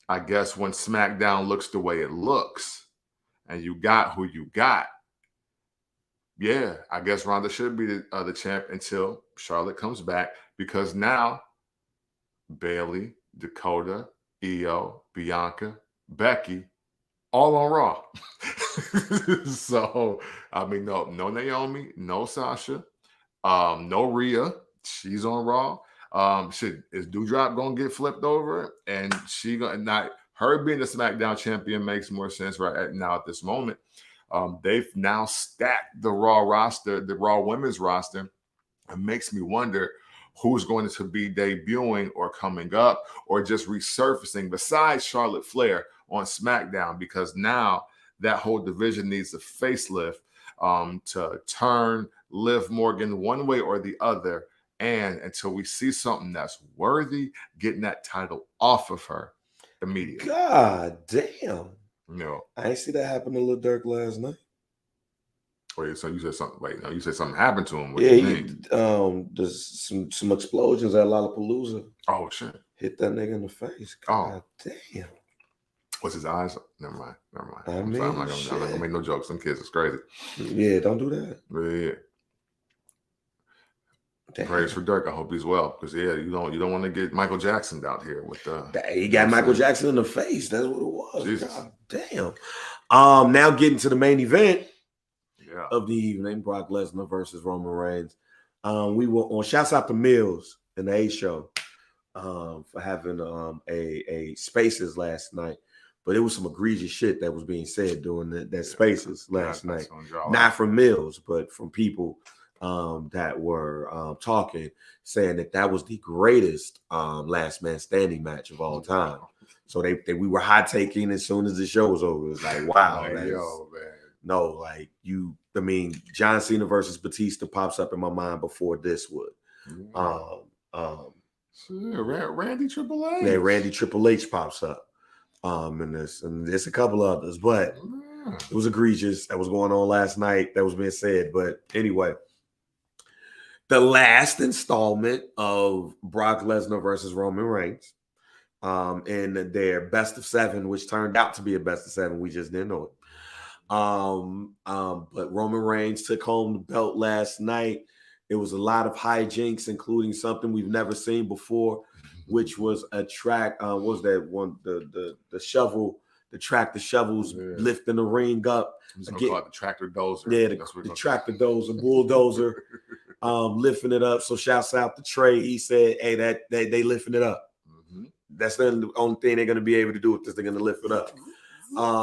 I guess when SmackDown looks the way it looks and you got who you got, yeah, I guess Ronda should be the champ until Charlotte comes back, because now Bayley, Dakota, Io, Bianca, Becky, all on Raw. So, I mean, no Naomi, no Sasha, no Rhea. She's on Raw. Is Doudrop gonna get flipped over? And her being the SmackDown champion makes more sense right now at this moment. They've now stacked the Raw roster, the Raw women's roster. It makes me wonder who's going to be debuting or coming up or just resurfacing besides Charlotte Flair on SmackDown, because now that whole division needs a facelift to turn Liv Morgan one way or the other. And until we see something that's worthy, getting that title off of her immediately. God damn. No, I ain't see that happen to Lil Durk last night. Wait, so you said something? Wait, no, you said something happened to him. What yeah, do you mean? There's some explosions at Lollapalooza. Oh shit! Hit that nigga in the face. God damn. What's his eyes? Never mind. I'm not gonna make no jokes. Some kids is crazy. Yeah, don't do that. But yeah. Prayers for Dirk. I hope he's well, because you don't want to get Michael Jackson out here with he got Michael Jackson in the face. That's what it was. Jesus. God damn. Now getting to the main event of the evening, Brock Lesnar versus Roman Reigns. We were on. Shouts out to Mills and the A Show for having a Spaces last night. But it was some egregious shit that was being said during that Spaces last night. Not from Mills, but from people that were talking, saying that was the greatest last man standing match of all time. So we were hot taking as soon as the show was over. It was like, wow, John Cena versus Batista pops up in my mind before this would. Randy Triple H. Yeah, Randy Triple H pops up. In this, and there's a couple others, but it was egregious that was going on last night that was being said. But anyway, the last installment of Brock Lesnar versus Roman Reigns in their best of 7, which turned out to be a best of 7. We just didn't know it. But Roman Reigns took home the belt last night. It was a lot of hijinks, including something we've never seen before, which was a track. What was that one? The shovel, the tractor shovels lifting the ring up. Again, call it the tractor dozer. Yeah, the tractor dozer, bulldozer, lifting it up. So shouts out to Trey. He said, "Hey, they lifting it up. That's the only thing they're gonna be able to do with this. They're gonna lift it up."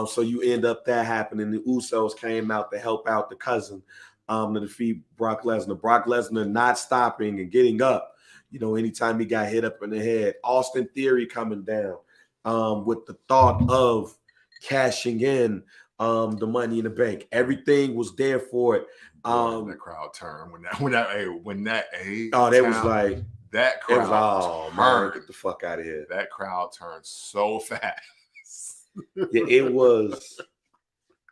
So you end up that happening. The Usos came out to help out the cousin to defeat Brock Lesnar. Brock Lesnar not stopping and getting up. Anytime he got hit up in the head. Austin Theory coming down with the thought of cashing in the Money in the Bank. Everything was there for it. That crowd turned when that was like that crowd. Man, get the fuck out of here. That crowd turned so fast. Yeah,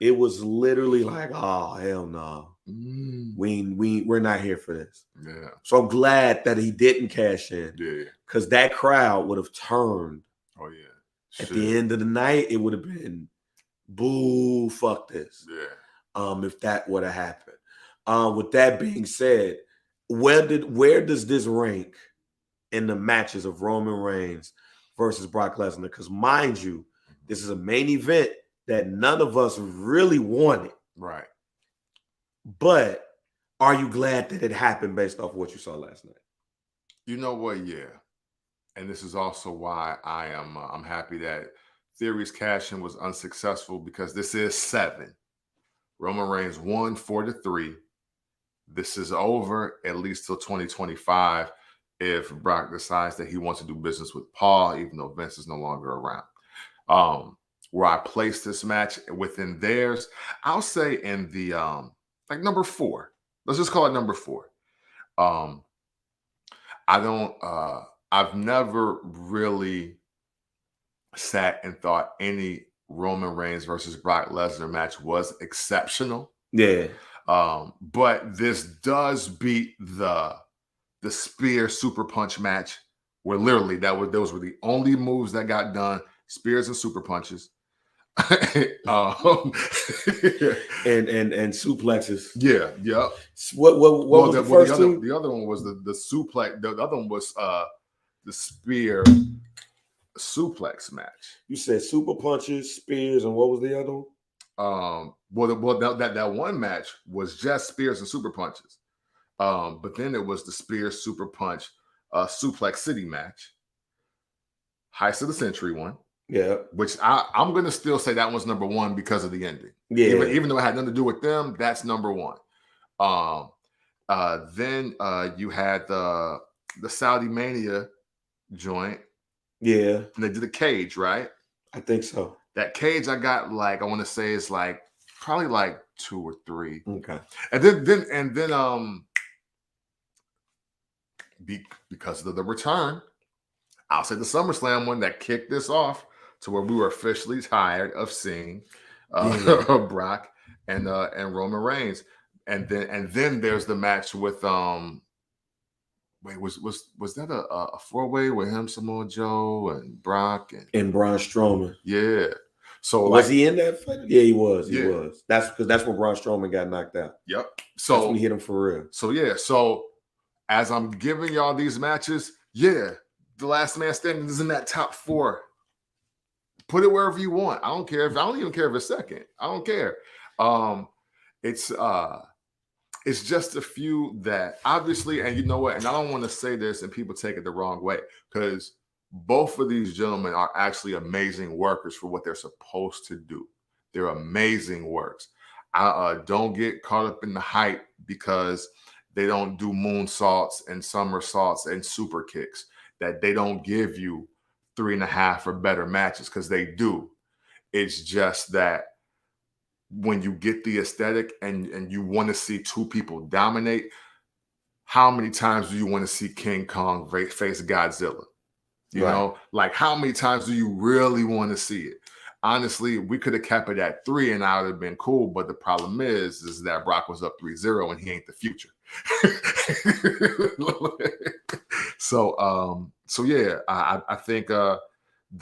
it was literally like, oh hell no. We're not here for this. Yeah. So I'm glad that he didn't cash in. Yeah. Because that crowd would have turned. Oh yeah. At the end of the night, it would have been boo, fuck this. Yeah. If that would have happened. With that being said, where does this rank in the matches of Roman Reigns versus Brock Lesnar? Because mind you, this is a main event that none of us really wanted. Right. But are you glad that it happened based off what you saw last night? You know what? Yeah. And this is also why I'm happy that Theory's cash-in was unsuccessful, because this is 7. Roman Reigns won 4-3. This is over at least till 2025 if Brock decides that he wants to do business with Paul, even though Vince is no longer around. Where I place this match within theirs, I'll say in the like number 4. Let's just call it number 4. I've never really sat and thought any Roman Reigns versus Brock Lesnar match was exceptional. Yeah. But this does beat the spear super punch match, where literally those were the only moves that got done, spears and super punches. And suplexes. Yeah. What was the first two? The other one was the suplex. The other one was the spear suplex match. You said super punches, spears, and what was the other one? That one match was just spears and super punches. But then it was the spear super punch suplex city match, Heist of the Century one. Yeah, which I'm going to still say that one's number 1 because of the ending. Yeah, even though it had nothing to do with them, that's number 1. Then you had the Saudi Mania joint. Yeah, and they did a cage, right? I think so. That cage I got I want to say it's probably 2 or 3. Okay, and then because of the return, I'll say the SummerSlam one that kicked this off, to where we were officially tired of seeing Brock and Roman Reigns, and then there's the match with wait, was that a 4-way with him, Samoa Joe, and Brock and Braun Strowman? Yeah. So was he in that fight? Yeah, he was. He was. That's when Braun Strowman got knocked out. Yep. So that's when he hit him for real. So yeah. So as I'm giving y'all these matches, yeah, the last man standing is in that top 4. Put it wherever you want. I don't care if I don't even care if it's second. I don't care. It's just a few that obviously, and you know what, and I don't want to say this and people take it the wrong way, because both of these gentlemen are actually amazing workers for what they're supposed to do. They're amazing works. I don't get caught up in the hype because they don't do moonsaults and somersaults and super kicks, that they don't give you 3.5 or better matches, because they do. It's just that when you get the aesthetic and you want to see two people dominate, how many times do you want to see King Kong face Godzilla? You know, like how many times do you really want to see it? Honestly, we could have kept it at 3 and I would have been cool. But the problem is that Brock was up 3-0 and he ain't the future. So yeah, I think the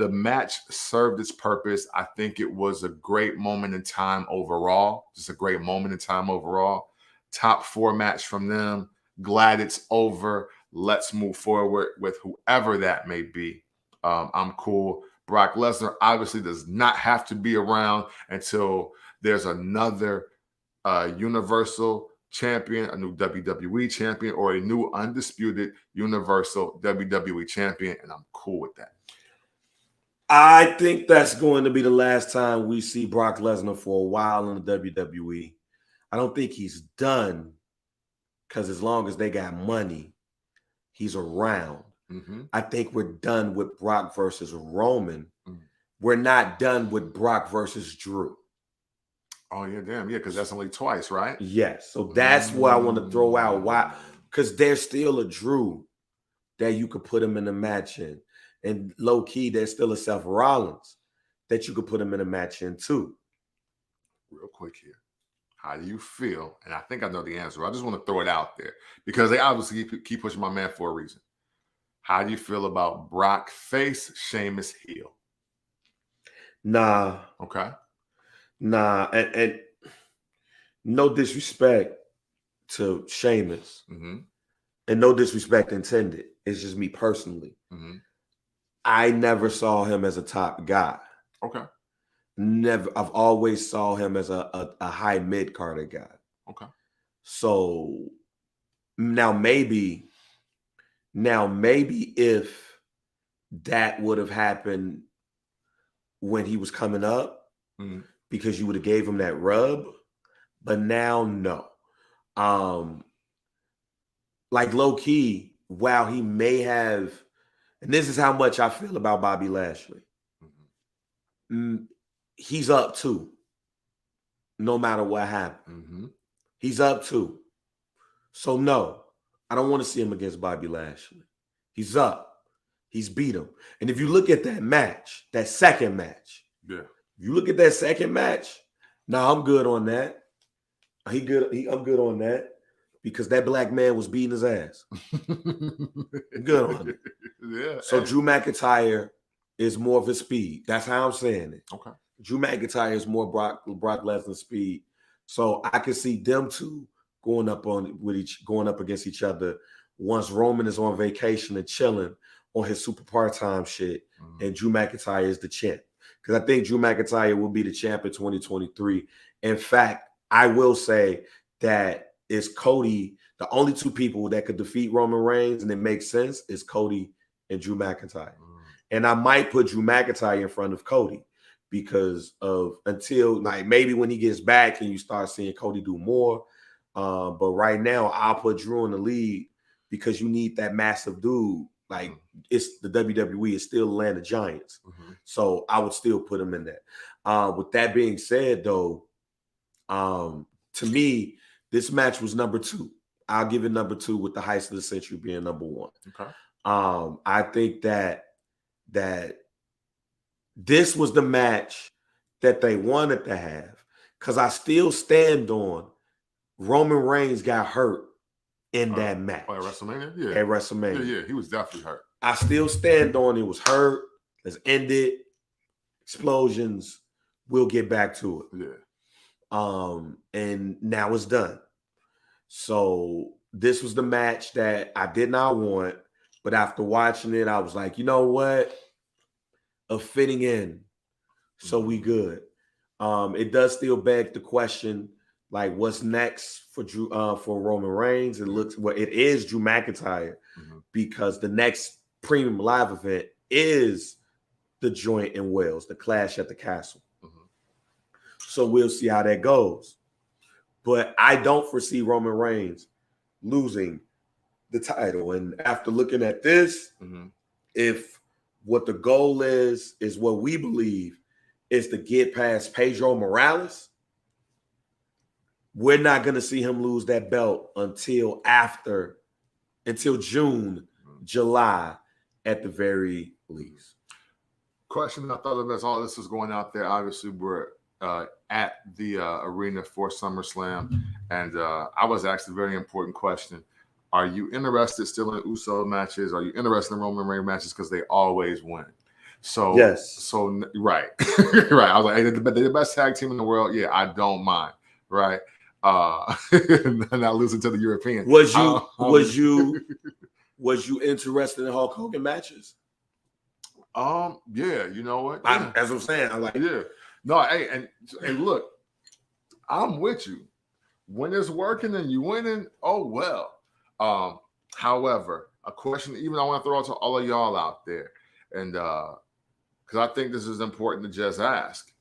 match served its purpose. I think it was a great moment in time overall. Just a great moment in time overall. Top 4 match from them. Glad it's over. Let's move forward with whoever that may be. I'm cool. Brock Lesnar obviously does not have to be around until there's another Universal Champion, a new WWE Champion, or a new undisputed Universal WWE Champion, and I'm cool with that. I think that's going to be the last time we see Brock Lesnar for a while in the WWE. I don't think he's done, because as long as they got money, he's around. Mm-hmm. I think we're done with Brock versus Roman. Mm-hmm. We're not done with Brock versus Drew. Oh, yeah, damn. Yeah, because that's only twice, right? Yes. So that's what I want to throw out. Why? Because there's still a Drew that you could put him in a match in. And low key, there's still a Seth Rollins that you could put him in a match in too. Real quick here. How do you feel? And I think I know the answer. I just want to throw it out there because they obviously keep pushing my man for a reason. How do you feel about Brock face, Sheamus heel? Nah. Okay. Nah. And no disrespect to Sheamus. Mm-hmm. And no disrespect intended. It's just me personally. Mm-hmm. I never saw him as a top guy. Okay. Never. I've always saw him as a high mid-carder guy. Okay. So now maybe if that would have happened when he was coming up, because you would have gave him that rub, but now no. Like low key, while he may have, and this is how much I feel about Bobby Lashley. Mm-hmm. He's up too. No matter what happened. Mm-hmm. He's up too. So no, I don't want to see him against Bobby Lashley. He's up. He's beat him. And if you look at that match, that second match, if you look at that second match, I'm good on that. I'm good on that because that black man was beating his ass. Good on it. Yeah. So Drew McIntyre is more of his speed. That's how I'm saying it. Okay. Drew McIntyre is more Brock Lesnar speed. So I can see them two going up against each other once Roman is on vacation and chilling on his super part-time shit, and Drew McIntyre is the champ. Because I think Drew McIntyre will be the champ in 2023. In fact, I will say that it's Cody. The only two people that could defeat Roman Reigns, and it makes sense, is Cody and Drew McIntyre. And I might put Drew McIntyre in front of Cody because of until like maybe when he gets back and you start seeing Cody do more. But right now, I'll put Drew in the lead because you need that massive dude. Like it's the WWE is still the land of giants. Mm-hmm. So I would still put him in that. With that being said, though, to me, this match was number 2. I'll give it number 2 with the Heist of the Century being number 1. Okay. I think that this was the match that they wanted to have because I still stand on Roman Reigns got hurt in that match. At WrestleMania? Yeah. At WrestleMania. Yeah, he was definitely hurt. I still stand on it was hurt. Let's end it. Explosions. We'll get back to it. Yeah. And now it's done. So this was the match that I did not want, but after watching it, I was like, you know what? A fitting in. So we good. It does still beg the question, like, what's next for for Roman Reigns? It is Drew McIntyre, because the next premium live event is the joint in Wales, the Clash at the Castle. So we'll see how that goes. But I don't foresee Roman Reigns losing the title. And after looking at this, if what the goal is what we believe is to get past Pedro Morales, we're not going to see him lose that belt until June, July at the very least. Question I thought of as all this was going out there, obviously we're at the arena for SummerSlam, and I was asked a very important question. Are you interested still in Uso matches? Are you interested in Roman Reigns matches? Because they always win. So yes. So right. Right. I was like, hey, they're the best tag team in the world. Yeah, I don't mind. Right. Not losing to the Europeans. Was you interested in Hulk Hogan matches? Yeah, you know what? Yeah. As I'm saying, I'm like, yeah. No, hey, and look, I'm with you. When it's working and you winning, oh well. However, a question even I want to throw out to all of y'all out there, and because I think this is important to just ask.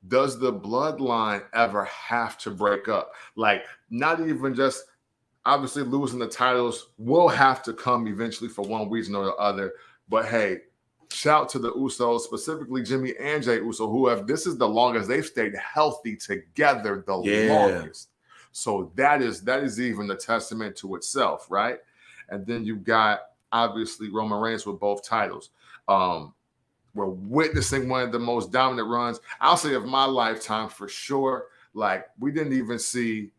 Does the bloodline ever have to break up? Like, not even just obviously losing the titles will have to come eventually for one reason or the other. But hey, shout to the Usos, specifically Jimmy and Jey Uso, this is the longest they've stayed healthy together, the longest. So that is even a testament to itself, right? And then you've got obviously Roman Reigns with both titles. We're witnessing one of the most dominant runs, I'll say, of my lifetime for sure. Like, I didn't even see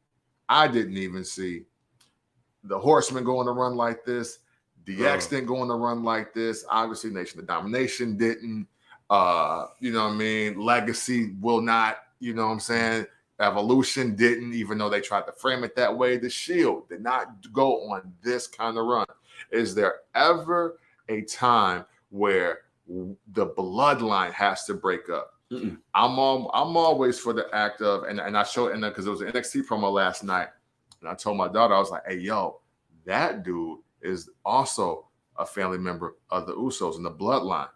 the Horsemen go on a run like this. DX didn't go on a run like this. Obviously, Nation of Domination didn't. You know what I mean? Legacy will not, you know what I'm saying? Evolution didn't, even though they tried to frame it that way. The Shield did not go on this kind of run. Is there ever a time where the bloodline has to break up? I'm always for the act of, and I showed it because it was an NXT promo last night, and I told my daughter, I was like, hey, yo, that dude is also a family member of the Usos in the bloodline.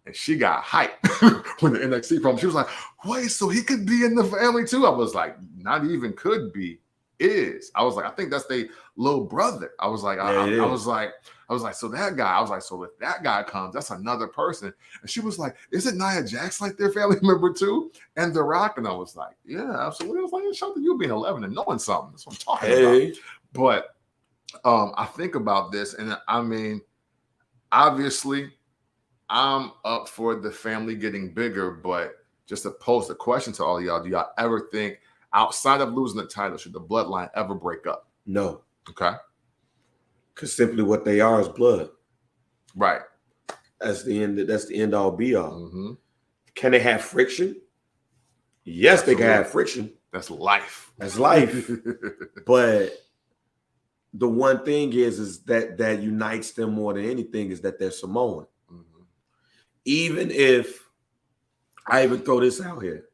And she got hyped when the NXT promo. She was like, wait, so he could be in the family too? I was like, not even could be, is. I was like, I think that's their little brother. I was like, I was like, so that guy, I was like, so if that guy comes, that's another person. And she was like, isn't Nia Jax like their family member too? And The Rock. And I was like, yeah, absolutely. I was like, shout to you being 11 and knowing something. That's what I'm talking about. But I think about this, and I mean, obviously, I'm up for the family getting bigger, but just to pose the question to all of y'all, do y'all ever think, outside of losing the title, should the bloodline ever break up? No. Okay. Because simply what they are is blood. Right. That's the end all be all. Can they have friction? Yes, absolutely. They can have friction. That's life. That's life. But the one thing is that unites them more than anything is that they're Samoan. Even if I even throw this out here,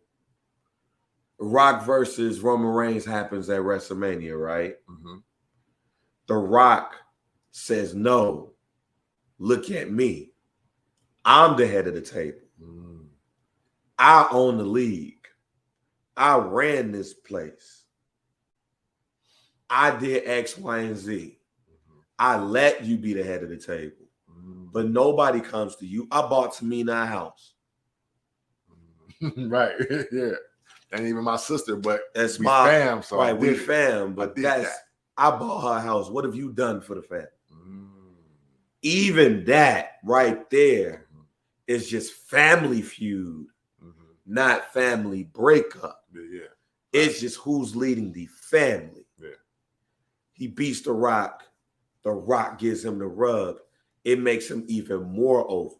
Rock versus Roman Reigns happens at WrestleMania, right? The Rock says, no, look at me. I'm the head of the table. I own the league. I ran this place. I did X, Y, and Z. I let you be the head of the table. But nobody comes to you. I bought Tamina a house. Right. Yeah. And even my sister, but that's we fam. So right, we fam. But I bought her a house. What have you done for the family? Even that right there is just family feud, not family breakup. Yeah. It's just who's leading the family. Yeah. He beats The Rock. The Rock gives him the rub. It makes him even more over.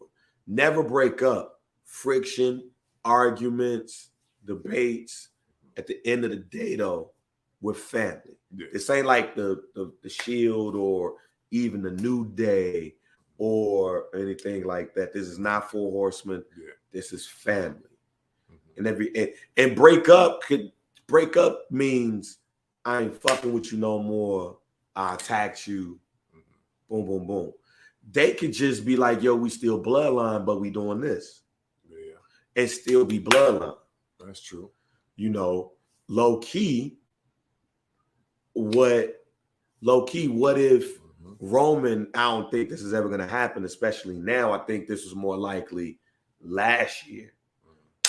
Never break up. Friction, arguments, debates. At the end of the day, though, we're family. Yeah. This ain't like the Shield or even the New Day or anything like that. This is not Four Horsemen. Yeah. This is family. And break up means I ain't fucking with you no more. I attacked you. Boom, boom, boom. They could just be like, yo, we still bloodline, but we doing this. Yeah. And still be bloodline. That's true. You know, low key, what if Roman, I don't think this is ever going to happen, especially now. I think this was more likely last year.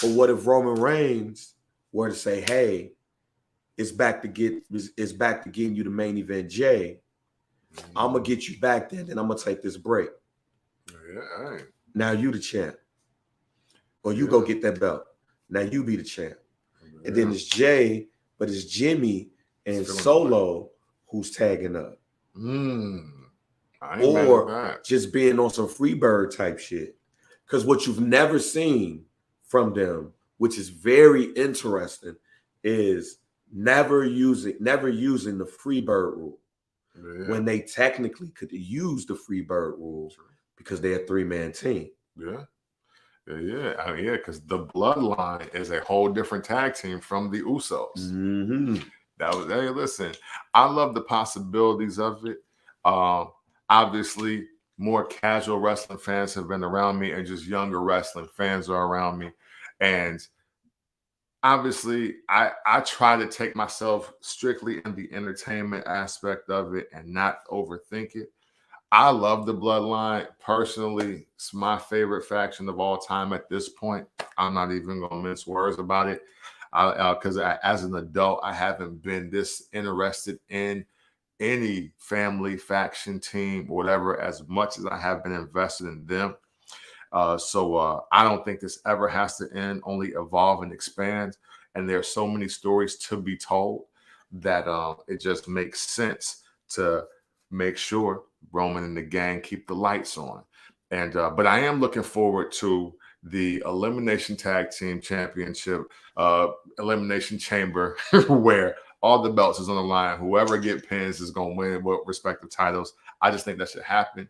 But what if Roman Reigns were to say, hey, it's back to getting you the main event, Jay. I'm going to get you back there, then I'm going to take this break. Yeah, now you the champ. Or you go get that belt. Now you be the champ. Yeah. And then it's Jay, but it's Jimmy and Solo who's tagging up. Or just being on some Freebird type shit. Because what you've never seen from them, which is very interesting, is never using the Freebird rule. Yeah. When they technically could use the Freebird rule because they're a 3-man team. Yeah. Yeah. I mean, because the Bloodline is a whole different tag team from the Usos. Mm-hmm. Hey, listen, I love the possibilities of it. Obviously, more casual wrestling fans have been around me, and just younger wrestling fans are around me. And obviously, I try to take myself strictly in the entertainment aspect of it and not overthink it. I love the Bloodline. Personally, it's my favorite faction of all time at this point. I'm not even going to mince words about it. Because as an adult, I haven't been this interested in any family, faction, team, whatever, as much as I have been invested in them. So I don't think this ever has to end, only evolve and expand. And there are so many stories to be told that it just makes sense to make sure Roman and the gang keep the lights on. And but I am looking forward to the Elimination Tag Team Championship, Elimination Chamber, where all the belts is on the line. Whoever get pins is going to win with respective titles. I just think that should happen.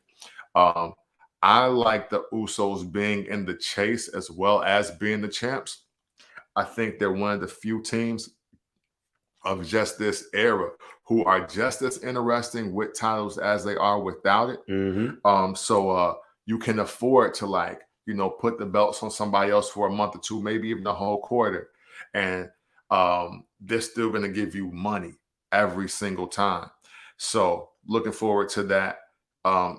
I like the Usos being in the chase as well as being the champs. I think they're one of the few teams of just this era who are just as interesting with titles as they are without it. Mm-hmm. So you can afford to put the belts on somebody else for a month or two, maybe even the whole quarter. And they're still going to give you money every single time. So looking forward to that.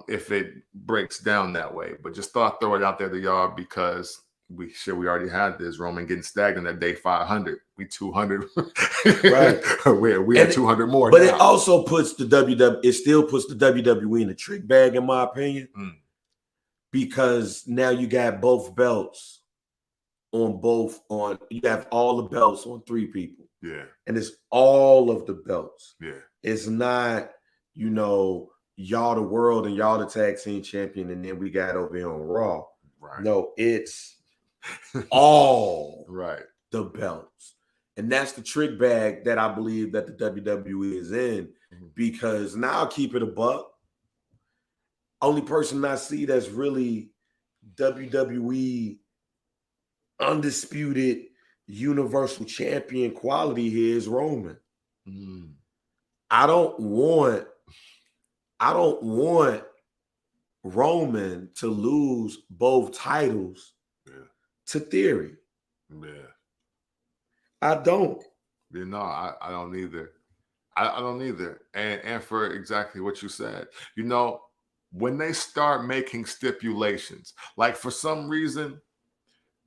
If it breaks down that way, but just thought I'd throw it out there to y'all because we already had this Roman getting stagnant at day 500. We 200, right? we had 200 more. But now. It also puts the WWE. It still puts the WWE in a trick bag, in my opinion, because now you got both belts on both. You have all the belts on 3 people. Yeah, and it's all of the belts. Yeah, it's not y'all the world and y'all the tag team champion, and then we got over here on Raw. Right. No, it's all the belts. And that's the trick bag that I believe that the WWE is in, because now I'll keep it a buck. Only person I see that's really WWE undisputed universal champion quality here is Roman. I don't want Roman to lose both titles to Theory. Yeah. I don't. I don't either. I don't either. And for exactly what you said, when they start making stipulations, like for some reason,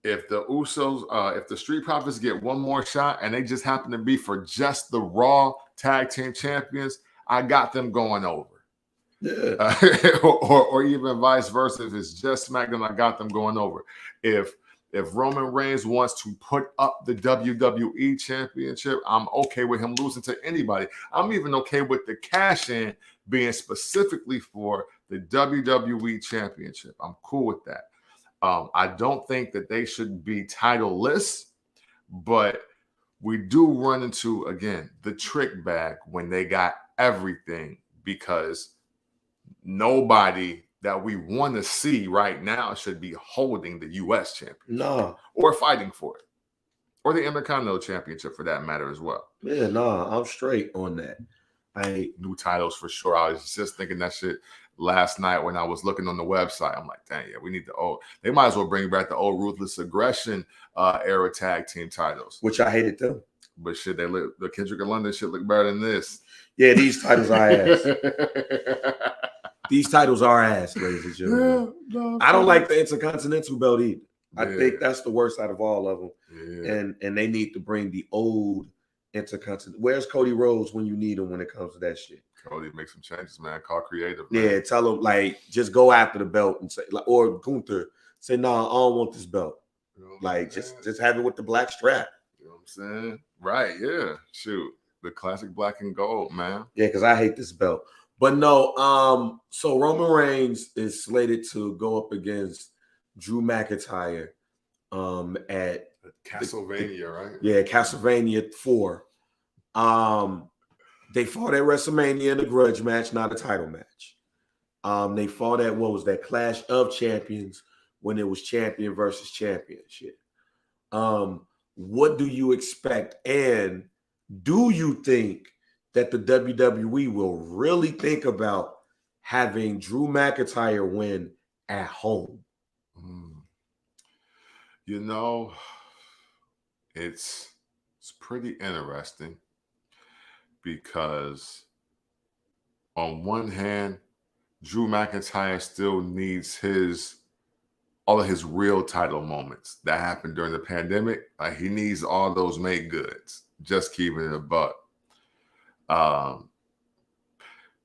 if the Usos, if the Street Profits get one more shot and they just happen to be for just the Raw Tag Team Champions, I got them going over. Yeah. Or even vice versa. If it's just SmackDown, I got them going over. If Roman Reigns wants to put up the WWE Championship, I'm okay with him losing to anybody. I'm even okay with the cash-in being specifically for the WWE Championship. I'm cool with that. I don't think that they should be title-less, but we do run into, again, the trick bag when they got everything, because nobody that we want to see right now should be holding the U.S. championship. No. Or fighting for it. Or the Intercontinental Championship, for that matter, as well. Yeah, no, I'm straight on that. New titles for sure. I was just thinking that shit last night when I was looking on the website. I'm like, dang, yeah, we need the old. They might as well bring back the old Ruthless Aggression era tag team titles. Which I hated them. But shit, the Kendrick and London shit look better than this. Yeah, these titles are ass. These titles are ass, ladies and gentlemen. Yeah, no, I don't like the Intercontinental belt either. I think that's the worst out of all of them. Yeah. And they need to bring the old Intercontinental. Where's Cody Rhodes when you need him when it comes to that shit? Cody, make some changes, man. Call creative. Man. Yeah, tell him, like, just go after the belt and say, like, or Gunther, say, nah, I don't want this belt. You know like, just have it with the black strap. You know what I'm saying? Right, yeah. Shoot. The classic black and gold, man. Yeah, because I hate this belt. But no, so Roman Reigns is slated to go up against Drew McIntyre at Castlevania, right? Yeah, Castlevania 4. They fought at WrestleMania in a grudge match, not a title match. They fought at, what was that, Clash of Champions, when it was champion versus championship. What do you expect? And do you think that the WWE will really think about having Drew McIntyre win at home? You know, it's pretty interesting, because on one hand, Drew McIntyre still needs all of his real title moments that happened during the pandemic. Like, he needs all those made goods. Just keeping it a buck.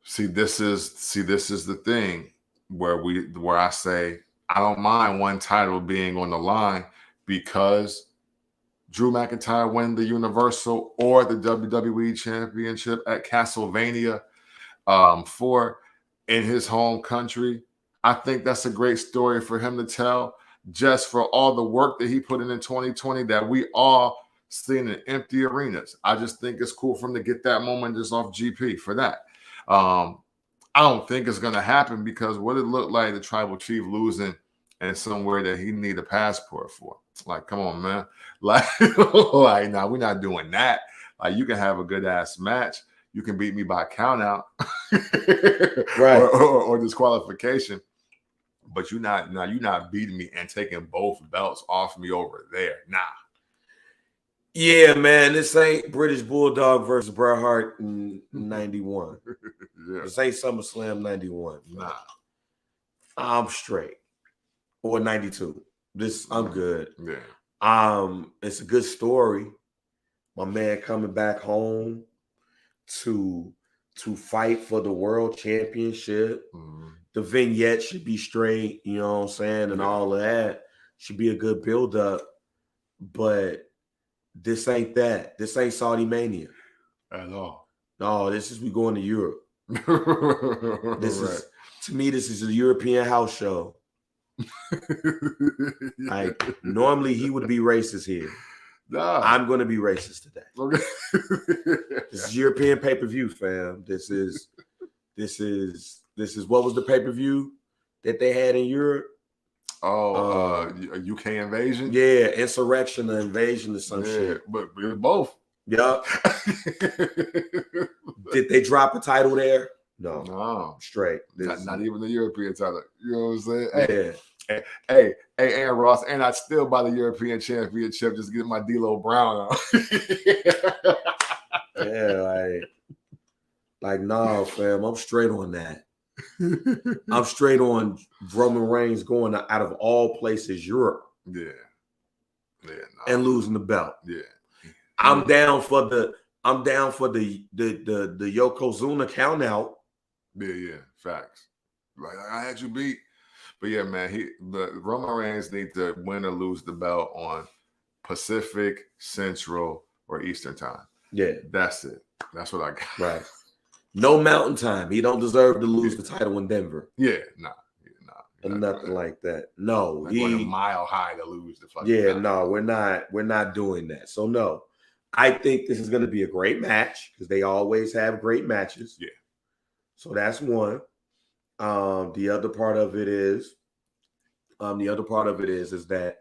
See, this is the thing where I say I don't mind one title being on the line, because Drew McIntyre win the Universal or the WWE Championship at Castlevania 4 in his home country. I think that's a great story for him to tell, just for all the work that he put in 2020 that we all seen in empty arenas. I just think it's cool for him to get that moment just off GP for that. I don't think it's going to happen, because what it looked like, the Tribal Chief losing and somewhere that he need a passport for. Like, come on, man. Like, nah, we're not doing that. Like, you can have a good ass match. You can beat me by count out, right, or disqualification. But you're not beating me and taking both belts off me over there. Nah. Yeah, man, this ain't British Bulldog versus Bret Hart in 91. Yeah. This ain't SummerSlam 91. Nah. I'm straight. Or 92. I'm good. Yeah. It's a good story. My man coming back home to fight for the world championship. Mm-hmm. The vignette should be straight, you know what I'm saying, and all of that. Should be a good build-up. But this ain't that. This ain't Saudi Mania. At all. No, we going to Europe. This right. is, to me, this is a European house show. Like, normally he would be racist here. Nah. I'm going to be racist today. Okay. This is European pay-per-view, fam. This is what was the pay-per-view that they had in Europe? Oh, UK invasion? Yeah, insurrection or invasion or some shit. But both. Yup. Did they drop a title there? No. Straight. Not even the European title. You know what I'm saying? Yeah. Hey, Aaron Ross, and I'd still buy the European Championship, just get my D'Lo Brown on. Yeah, like, nah, fam, I'm straight on that. I'm straight on Roman Reigns going out of all places, Europe. Yeah. And losing the belt. Yeah. I'm down for the Yokozuna count out. Yeah, facts. Like, I had you beat. But yeah, man, Roman Reigns need to win or lose the belt on Pacific, Central, or Eastern time. Yeah. That's it. That's what I got. Right. No Mountain Time. He don't deserve to lose the title in Denver. Yeah, nah. And nothing like that. No. Like going a mile high to lose the fucking title. No, we're not doing that. So no. I think this is going to be a great match because they always have great matches. Yeah. So that's one. The other part of it is that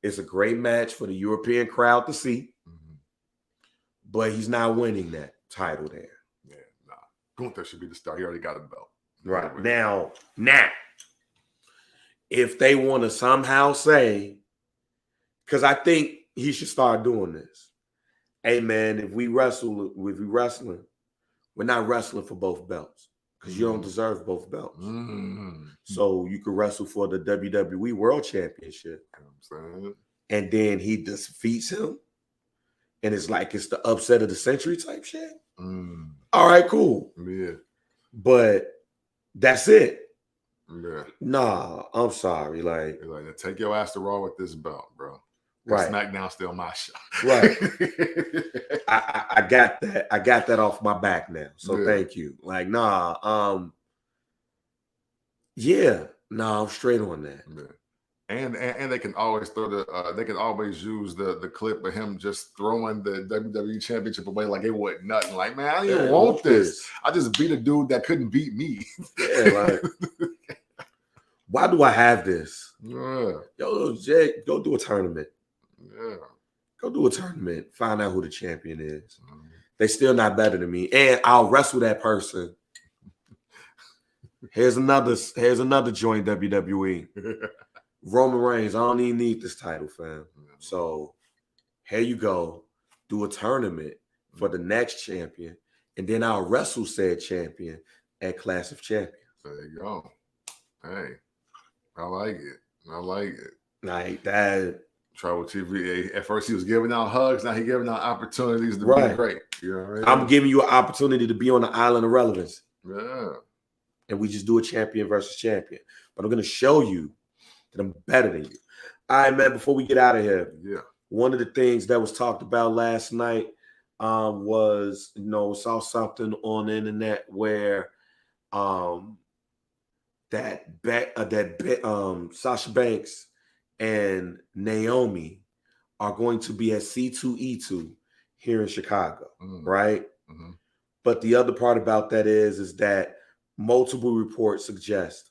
it's a great match for the European crowd to see, but he's not winning that title there. Yeah, nah. Gunther should be the star. He already got a belt. Right. Now, if they want to somehow say, because I think he should start doing this. Hey man, if we wrestling, we're not wrestling for both belts because you don't deserve both belts. So you could wrestle for the WWE World Championship. You know what I'm saying? And then he defeats him. And it's like it's the upset of the century type shit. All right, cool. Yeah. But that's it. Yeah. Nah, I'm sorry. Like take your ass to Raw with this belt, bro. Right. SmackDown's still my show. Right. I got that. I got that off my back now. So thank you. Like, nah, I'm straight on that. Yeah. And they can always they can always use the clip of him just throwing the WWE Championship away like it wasn't nothing. Like, man, I didn't want this. I just beat a dude that couldn't beat me. Yeah, like why do I have this? Yeah. Yo, Jake, go do a tournament. Yeah. Go do a tournament. Find out who the champion is. They still not better than me. And I'll wrestle that person. Here's another joint WWE. Roman Reigns, I don't even need this title, fam. So here you go. Do a tournament for the next champion. And then I'll wrestle said champion at Clash of Champions. There you go. Hey, I like it. Like that. Tribal TV. At first he was giving out hugs. Now he's giving out opportunities to be great. You know what I mean? I'm giving you an opportunity to be on the island of relevance. Yeah. And we just do a champion versus champion. But I'm going to show you that I'm better than you. All right, man, before we get out of here. Yeah. One of the things that was talked about last night was, saw something on the internet where Sasha Banks and Naomi are going to be at C2E2 here in Chicago, right? But the other part about that is that multiple reports suggest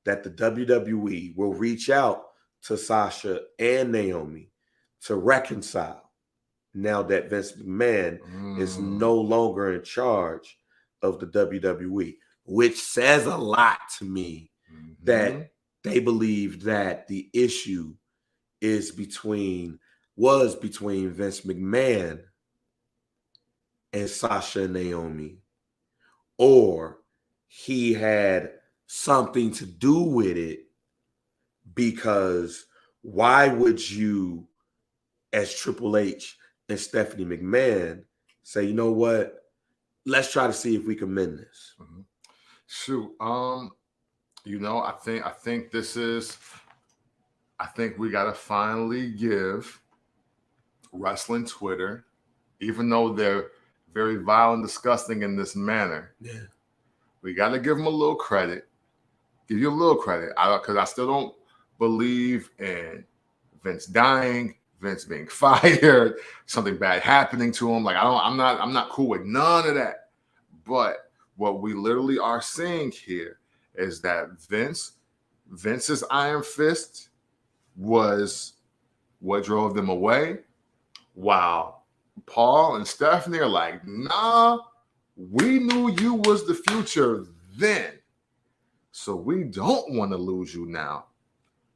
that the WWE will reach out to Sasha and Naomi to reconcile now that Vince McMahon is no longer in charge of the WWE, which says a lot to me that they believe that the issue was between Vince McMahon and Sasha and Naomi, or he had something to do with it, because why would you, as Triple H and Stephanie McMahon, say, you know what, let's try to see if we can mend this? Shoot, I think we gotta finally give wrestling Twitter, even though they're very vile and disgusting in this manner, we gotta give them a little credit. Give you a little credit, because I still don't believe in Vince dying, Vince being fired, something bad happening to him. Like I'm not cool with none of that. But what we literally are seeing here is that Vince's iron fist was what drove them away, while Paul and Stephanie are like, nah, we knew you was the future then, so we don't want to lose you now.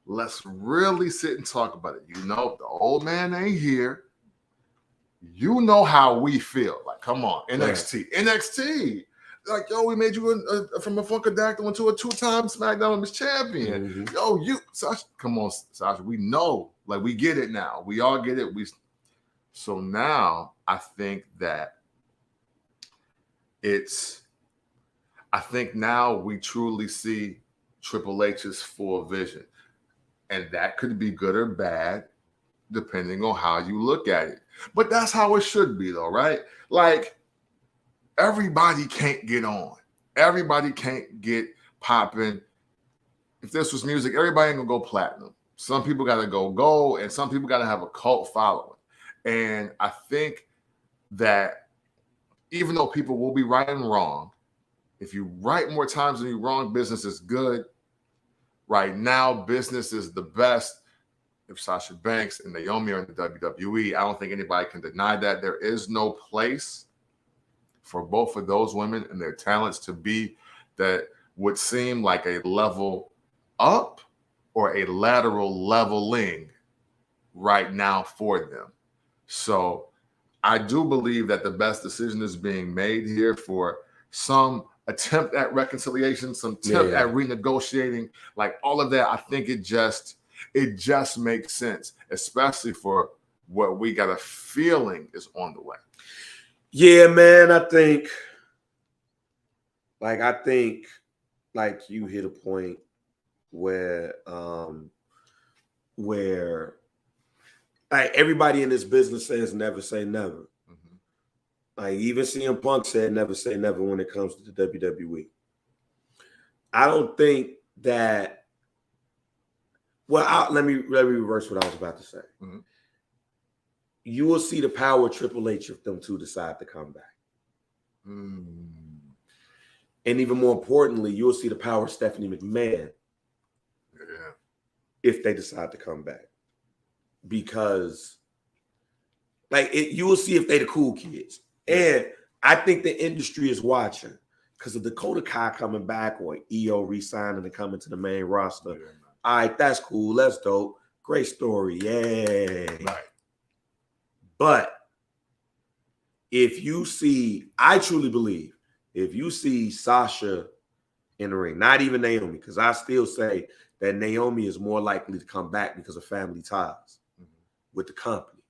Let's really sit and talk about it. The old man ain't here. You know how we feel. Like, come on, NXT. Like, yo, we made you from a Funkadactyl into a 2-time SmackDown Women's Champion. Yo, Sasha, come on, Sasha. We know, like, we get it now. We all get it. So now I think that now we truly see Triple H's full vision. And that could be good or bad, depending on how you look at it. But that's how it should be, though, right? Like, everybody can't get on. Everybody can't get popping. If this was music, everybody ain't gonna go platinum. Some people gotta go gold, and some people gotta have a cult following. And I think that even though people will be right and wrong, if you right more times than you wrong, business is good. Right now, business is the best. If Sasha Banks and Naomi are in the WWE, I don't think anybody can deny that. There is no place for both of those women and their talents to be that would seem like a level up or a lateral leveling right now for them. So I do believe that the best decision is being made here for some attempt at reconciliation, some attempt at renegotiating, like all of that. I think it just makes sense, especially for what we got a feeling is on the way. Yeah, man, I think you hit a point where like everybody in this business says never say never. Like even CM Punk said never say never when it comes to the WWE. I don't think that. Well, let me reverse what I was about to say. You will see the power of Triple H if them two decide to come back. And even more importantly, you'll see the power of Stephanie McMahon if they decide to come back. Because you will see if they the cool kids. And I think the industry is watching because of Dakota Kai coming back or EO re-signing and coming to the main roster. All right, that's cool. That's dope. Great story. Yay. Right. But if you see, I truly believe, if you see Sasha in the ring, not even Naomi, because I still say that Naomi is more likely to come back because of family ties with the company.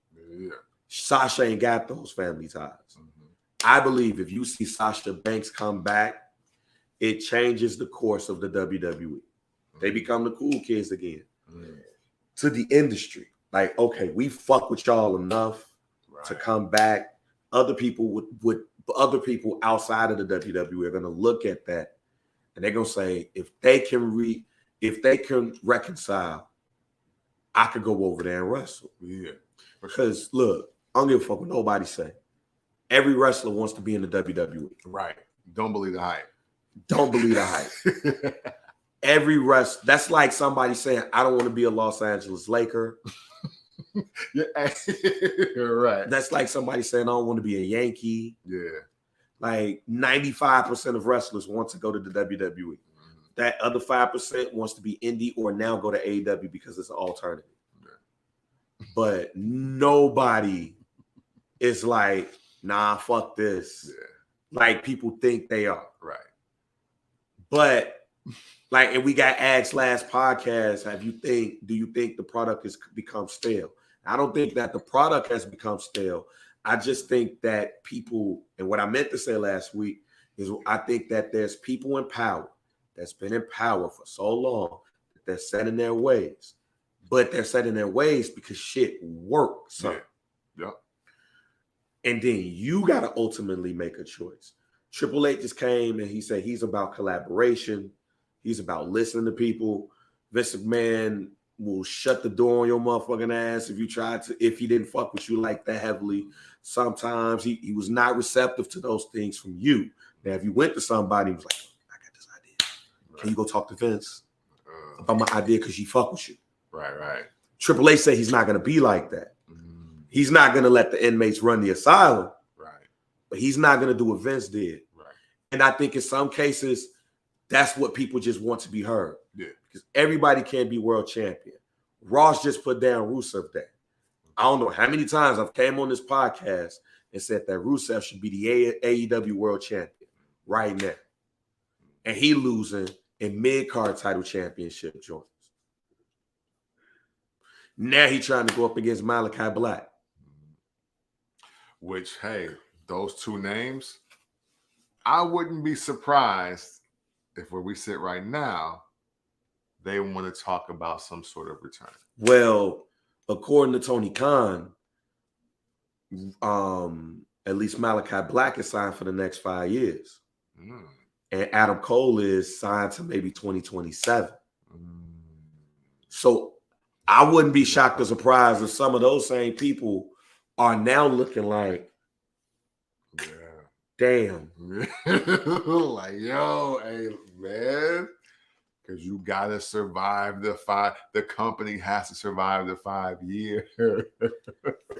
Sasha ain't got those family ties. I believe if you see Sasha Banks come back, it changes the course of the WWE. They become the cool kids again to the industry. Like, okay, we fuck with y'all enough to come back. Other people other people outside of the WWE are gonna look at that and they're gonna say, if they can reconcile, I could go over there and wrestle. Yeah. Because look, I don't give a fuck what nobody say. Every wrestler wants to be in the WWE. Right. Don't believe the hype. Don't believe the hype. Every wrestler, that's like somebody saying, I don't want to be a Los Angeles Laker. Right. That's like somebody saying, I don't want to be a Yankee. Yeah. Like 95% of wrestlers want to go to the WWE. That other 5% wants to be indie or now go to AEW because it's an alternative. Yeah. But nobody is like, nah, fuck this. Yeah. Like people think they are. Right. But like, and we got asked last podcast, do you think the product has become stale? I don't think that the product has become stale. I just think that people, and what I meant to say last week is I think that there's people in power that's been in power for so long that they're set in their ways. But they're set in their ways because shit works. Yeah. And then you got to ultimately make a choice. Triple H just came and he said he's about collaboration. He's about listening to people. Vince McMahon will shut the door on your motherfucking ass if he didn't fuck with you like that heavily. Sometimes he was not receptive to those things from you. Now, if you went to somebody and was like, I got this idea. Right. Can you go talk to Vince about my idea because he fuck with you? Right. Triple H said he's not going to be like that. He's not going to let the inmates run the asylum. Right. But he's not going to do what Vince did. Right. And I think in some cases, that's what people just want to be heard. Yeah. Because everybody can't be world champion. Ross just put down Rusev Day. I don't know how many times I've came on this podcast and said that Rusev should be the AEW world champion right now. And he losing in mid-card title championship joints. Now he trying to go up against Malachi Black. Which, hey, those two names, I wouldn't be surprised if where we sit right now, they want to talk about some sort of return. Well, according to Tony Khan, at least Malachi Black is signed for the next 5 years. And Adam Cole is signed to maybe 2027. So I wouldn't be shocked or surprised if some of those same people are now looking like, damn. Like, yo, hey, man. Because you gotta survive the company has to survive the 5 years.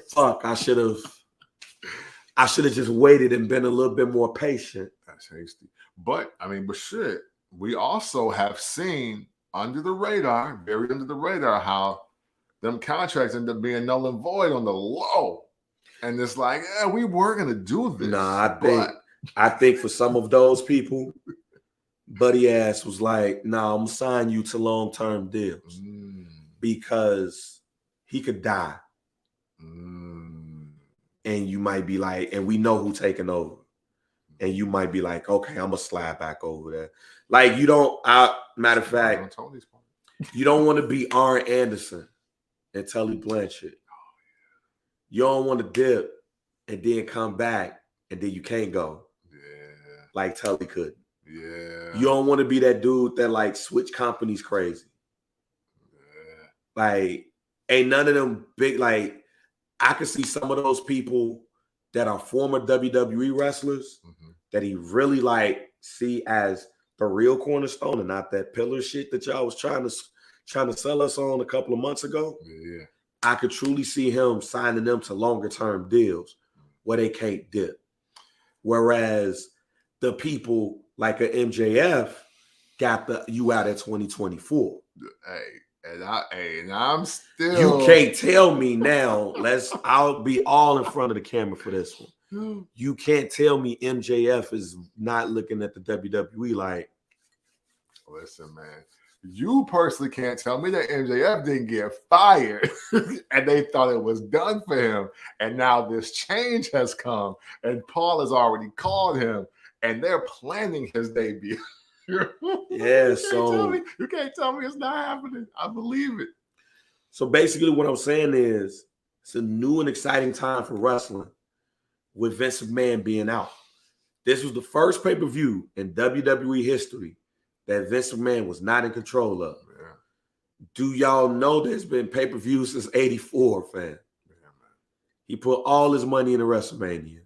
Fuck, I should have just waited and been a little bit more patient. That's hasty. But shit, we also have seen under the radar, very under the radar, how them contracts end up being null and void on the low. And it's like, yeah, we were gonna do this. Nah, I think for some of those people, Buddy Ass was like, nah, I'm gonna sign you to long-term deals because he could die. And you might be like, and we know who's taking over. And you might be like, okay, I'm gonna slide back over there. Like, you don't, matter of fact, you don't want to be Arn Anderson and Tully Blanchard. You don't want to dip and then come back and then you can't go. Yeah. Like Tully could. Yeah. You don't want to be that dude that like switch companies crazy. Yeah. Like, ain't none of them big, like, I could see some of those people that are former WWE wrestlers that he really like see as the real cornerstone and not that pillar shit that y'all was trying to sell us on a couple of months ago. Yeah. I could truly see him signing them to longer term deals where they can't dip. Whereas the people like a MJF got you out at 2024. And I'm still. You can't tell me now. I'll be all in front of the camera for this one. You can't tell me MJF is not looking at the WWE like. Listen, man. You personally can't tell me that MJF didn't get fired and they thought it was done for him. And now this change has come and Paul has already called him and they're planning his debut. Yeah, you can't tell me it's not happening. I believe it. So basically what I'm saying is it's a new and exciting time for wrestling with Vince McMahon being out. This was the first pay-per-view in WWE history that Vince McMahon was not in control of. Yeah. Do y'all know there's been pay-per-views since 84, fam? Yeah, man. He put all his money into WrestleMania.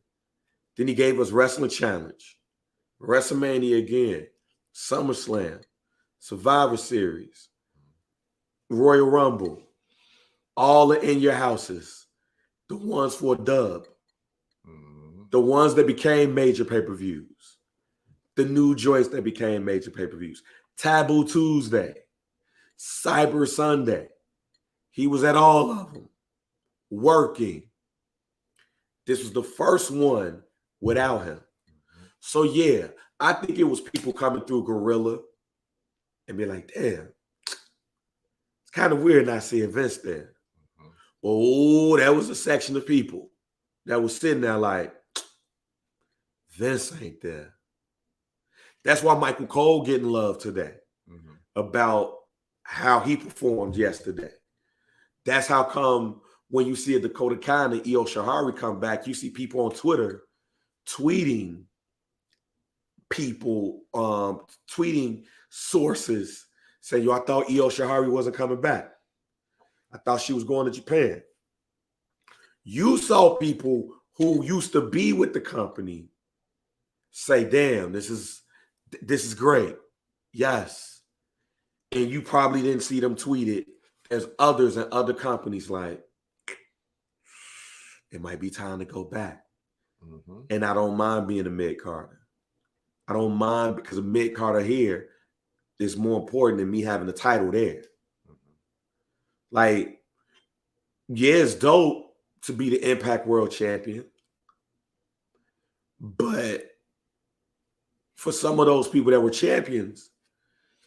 Then he gave us Wrestling Challenge, WrestleMania again, SummerSlam, Survivor Series, Royal Rumble, all in your houses, the ones for a dub, the ones that became major pay-per-views, the new joints that became major pay-per-views, Taboo Tuesday, Cyber Sunday. He was at all of them, working. This was the first one without him. So yeah, I think it was people coming through Gorilla and be like, damn, it's kind of weird not seeing Vince there. Oh, that was a section of people that was sitting there like, Vince ain't there. That's why Michael Cole getting love today about how he performed yesterday. That's how come when you see a Dakota Khan and Io Shirai come back, you see people on Twitter tweeting people, tweeting sources saying, yo, I thought Io Shirai wasn't coming back. I thought she was going to Japan. You saw people who used to be with the company say, damn, this is great. Yes. And you probably didn't see them tweet it. There's others and other companies like, it might be time to go back. And I don't mind being a mid-carder. I don't mind because a mid-carder here is more important than me having the title there. Like, yeah, it's dope to be the Impact World Champion. But for some of those people that were champions,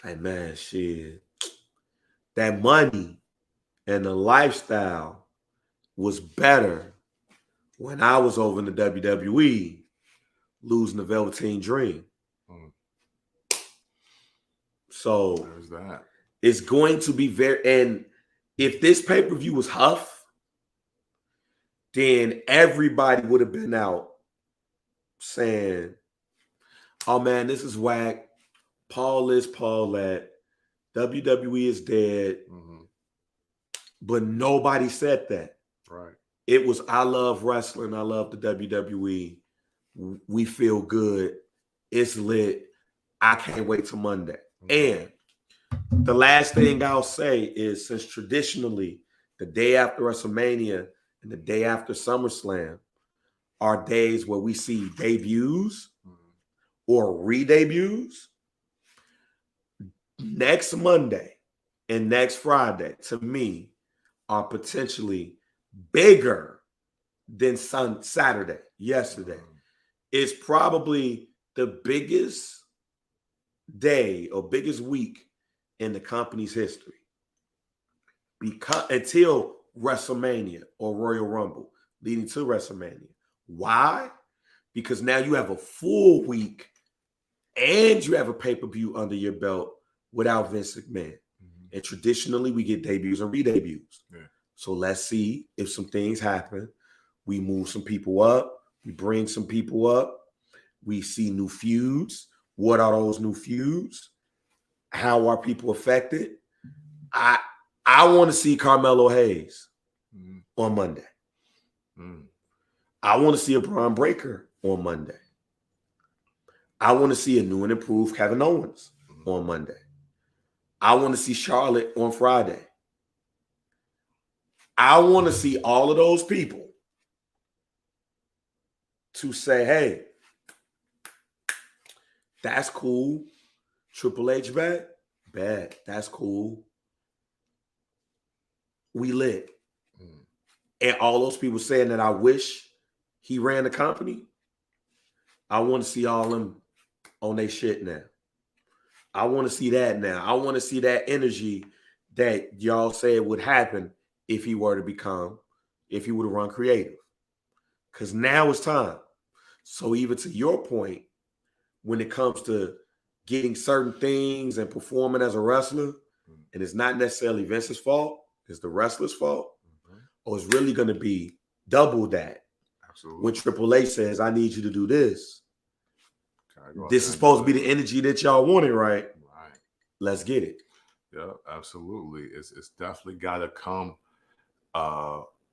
like, man, shit, that money and the lifestyle was better when I was over in the WWE losing the Velveteen Dream. So there's that. It's going to be and if this pay-per-view was Huff, then everybody would have been out saying, oh man, this is whack. Paul is Paulette. WWE is dead. But nobody said that. Right. It was, I love wrestling. I love the WWE. We feel good. It's lit. I can't wait till Monday. And the last thing I'll say is, since traditionally the day after WrestleMania and the day after SummerSlam are days where we see debuts or re-debuts, next Monday and next Friday, to me, are potentially bigger than Saturday, yesterday. It's probably the biggest day or biggest week in the company's history, because until WrestleMania or Royal Rumble leading to WrestleMania. Why? Because now you have a full week and you have a pay-per-view under your belt without Vince McMahon. And traditionally we get debuts and re-debuts. So let's see if some things happen. We move some people up. We bring some people up. We see new feuds. What are those new feuds? How are people affected? I want to see Carmelo Hayes on Monday. I want to see a Braun Breaker on Monday. I want to see a new and improved Kevin Owens on Monday. I want to see Charlotte on Friday. I want to see all of those people to say, hey, that's cool. Triple H back? Bad. That's cool. We lit. And all those people saying that I wish he ran the company, I want to see all them on their shit now. I want to see that now. I want to see that energy that y'all said would happen if he were to if he would have run creative. Because now it's time. So even to your point, when it comes to getting certain things and performing as a wrestler, and it's not necessarily Vince's fault, it's the wrestler's fault, or it's really going to be double that. Absolutely. When Triple H says, I need you to do this. This is supposed to be the energy that y'all wanted, right? Right. Let's get it. Yeah, absolutely. It's definitely got to come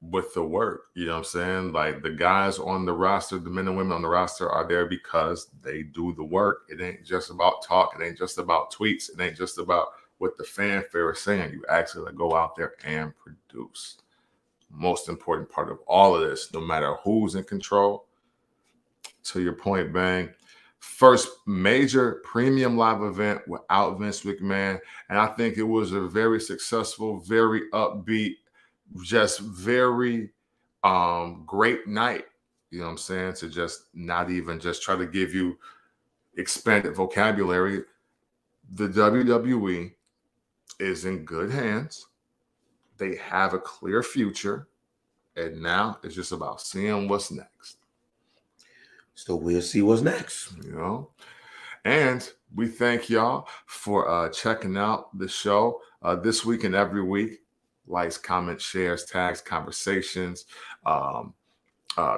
with the work. You know what I'm saying? Like, the guys on the roster, the men and women on the roster are there because they do the work. It ain't just about talk. It ain't just about tweets. It ain't just about what the fanfare is saying. You actually go out there and produce. Most important part of all of this, no matter who's in control. To your point, Bang, first major premium live event without Vince McMahon. And I think it was a very successful, very upbeat, just very great night. You know what I'm saying? To just not even just try to give you expanded vocabulary. The WWE is in good hands. They have a clear future. And now it's just about seeing what's next. So we'll see what's next. You know? And we thank y'all for checking out the show this week and every week. Likes, comments, shares, tags, conversations,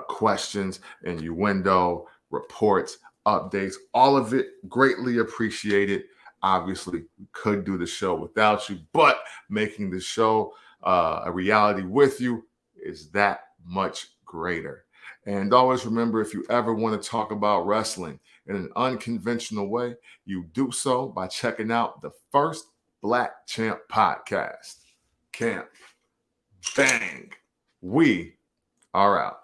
questions, innuendo, reports, updates, all of it greatly appreciated. Obviously, we couldn't do the show without you, but making the show a reality with you is that much greater. And always remember, if you ever want to talk about wrestling in an unconventional way, you do so by checking out the First Black Champ podcast. Camp, bang, we are out.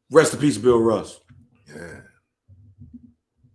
Rest in peace, Bill Russ. Yeah.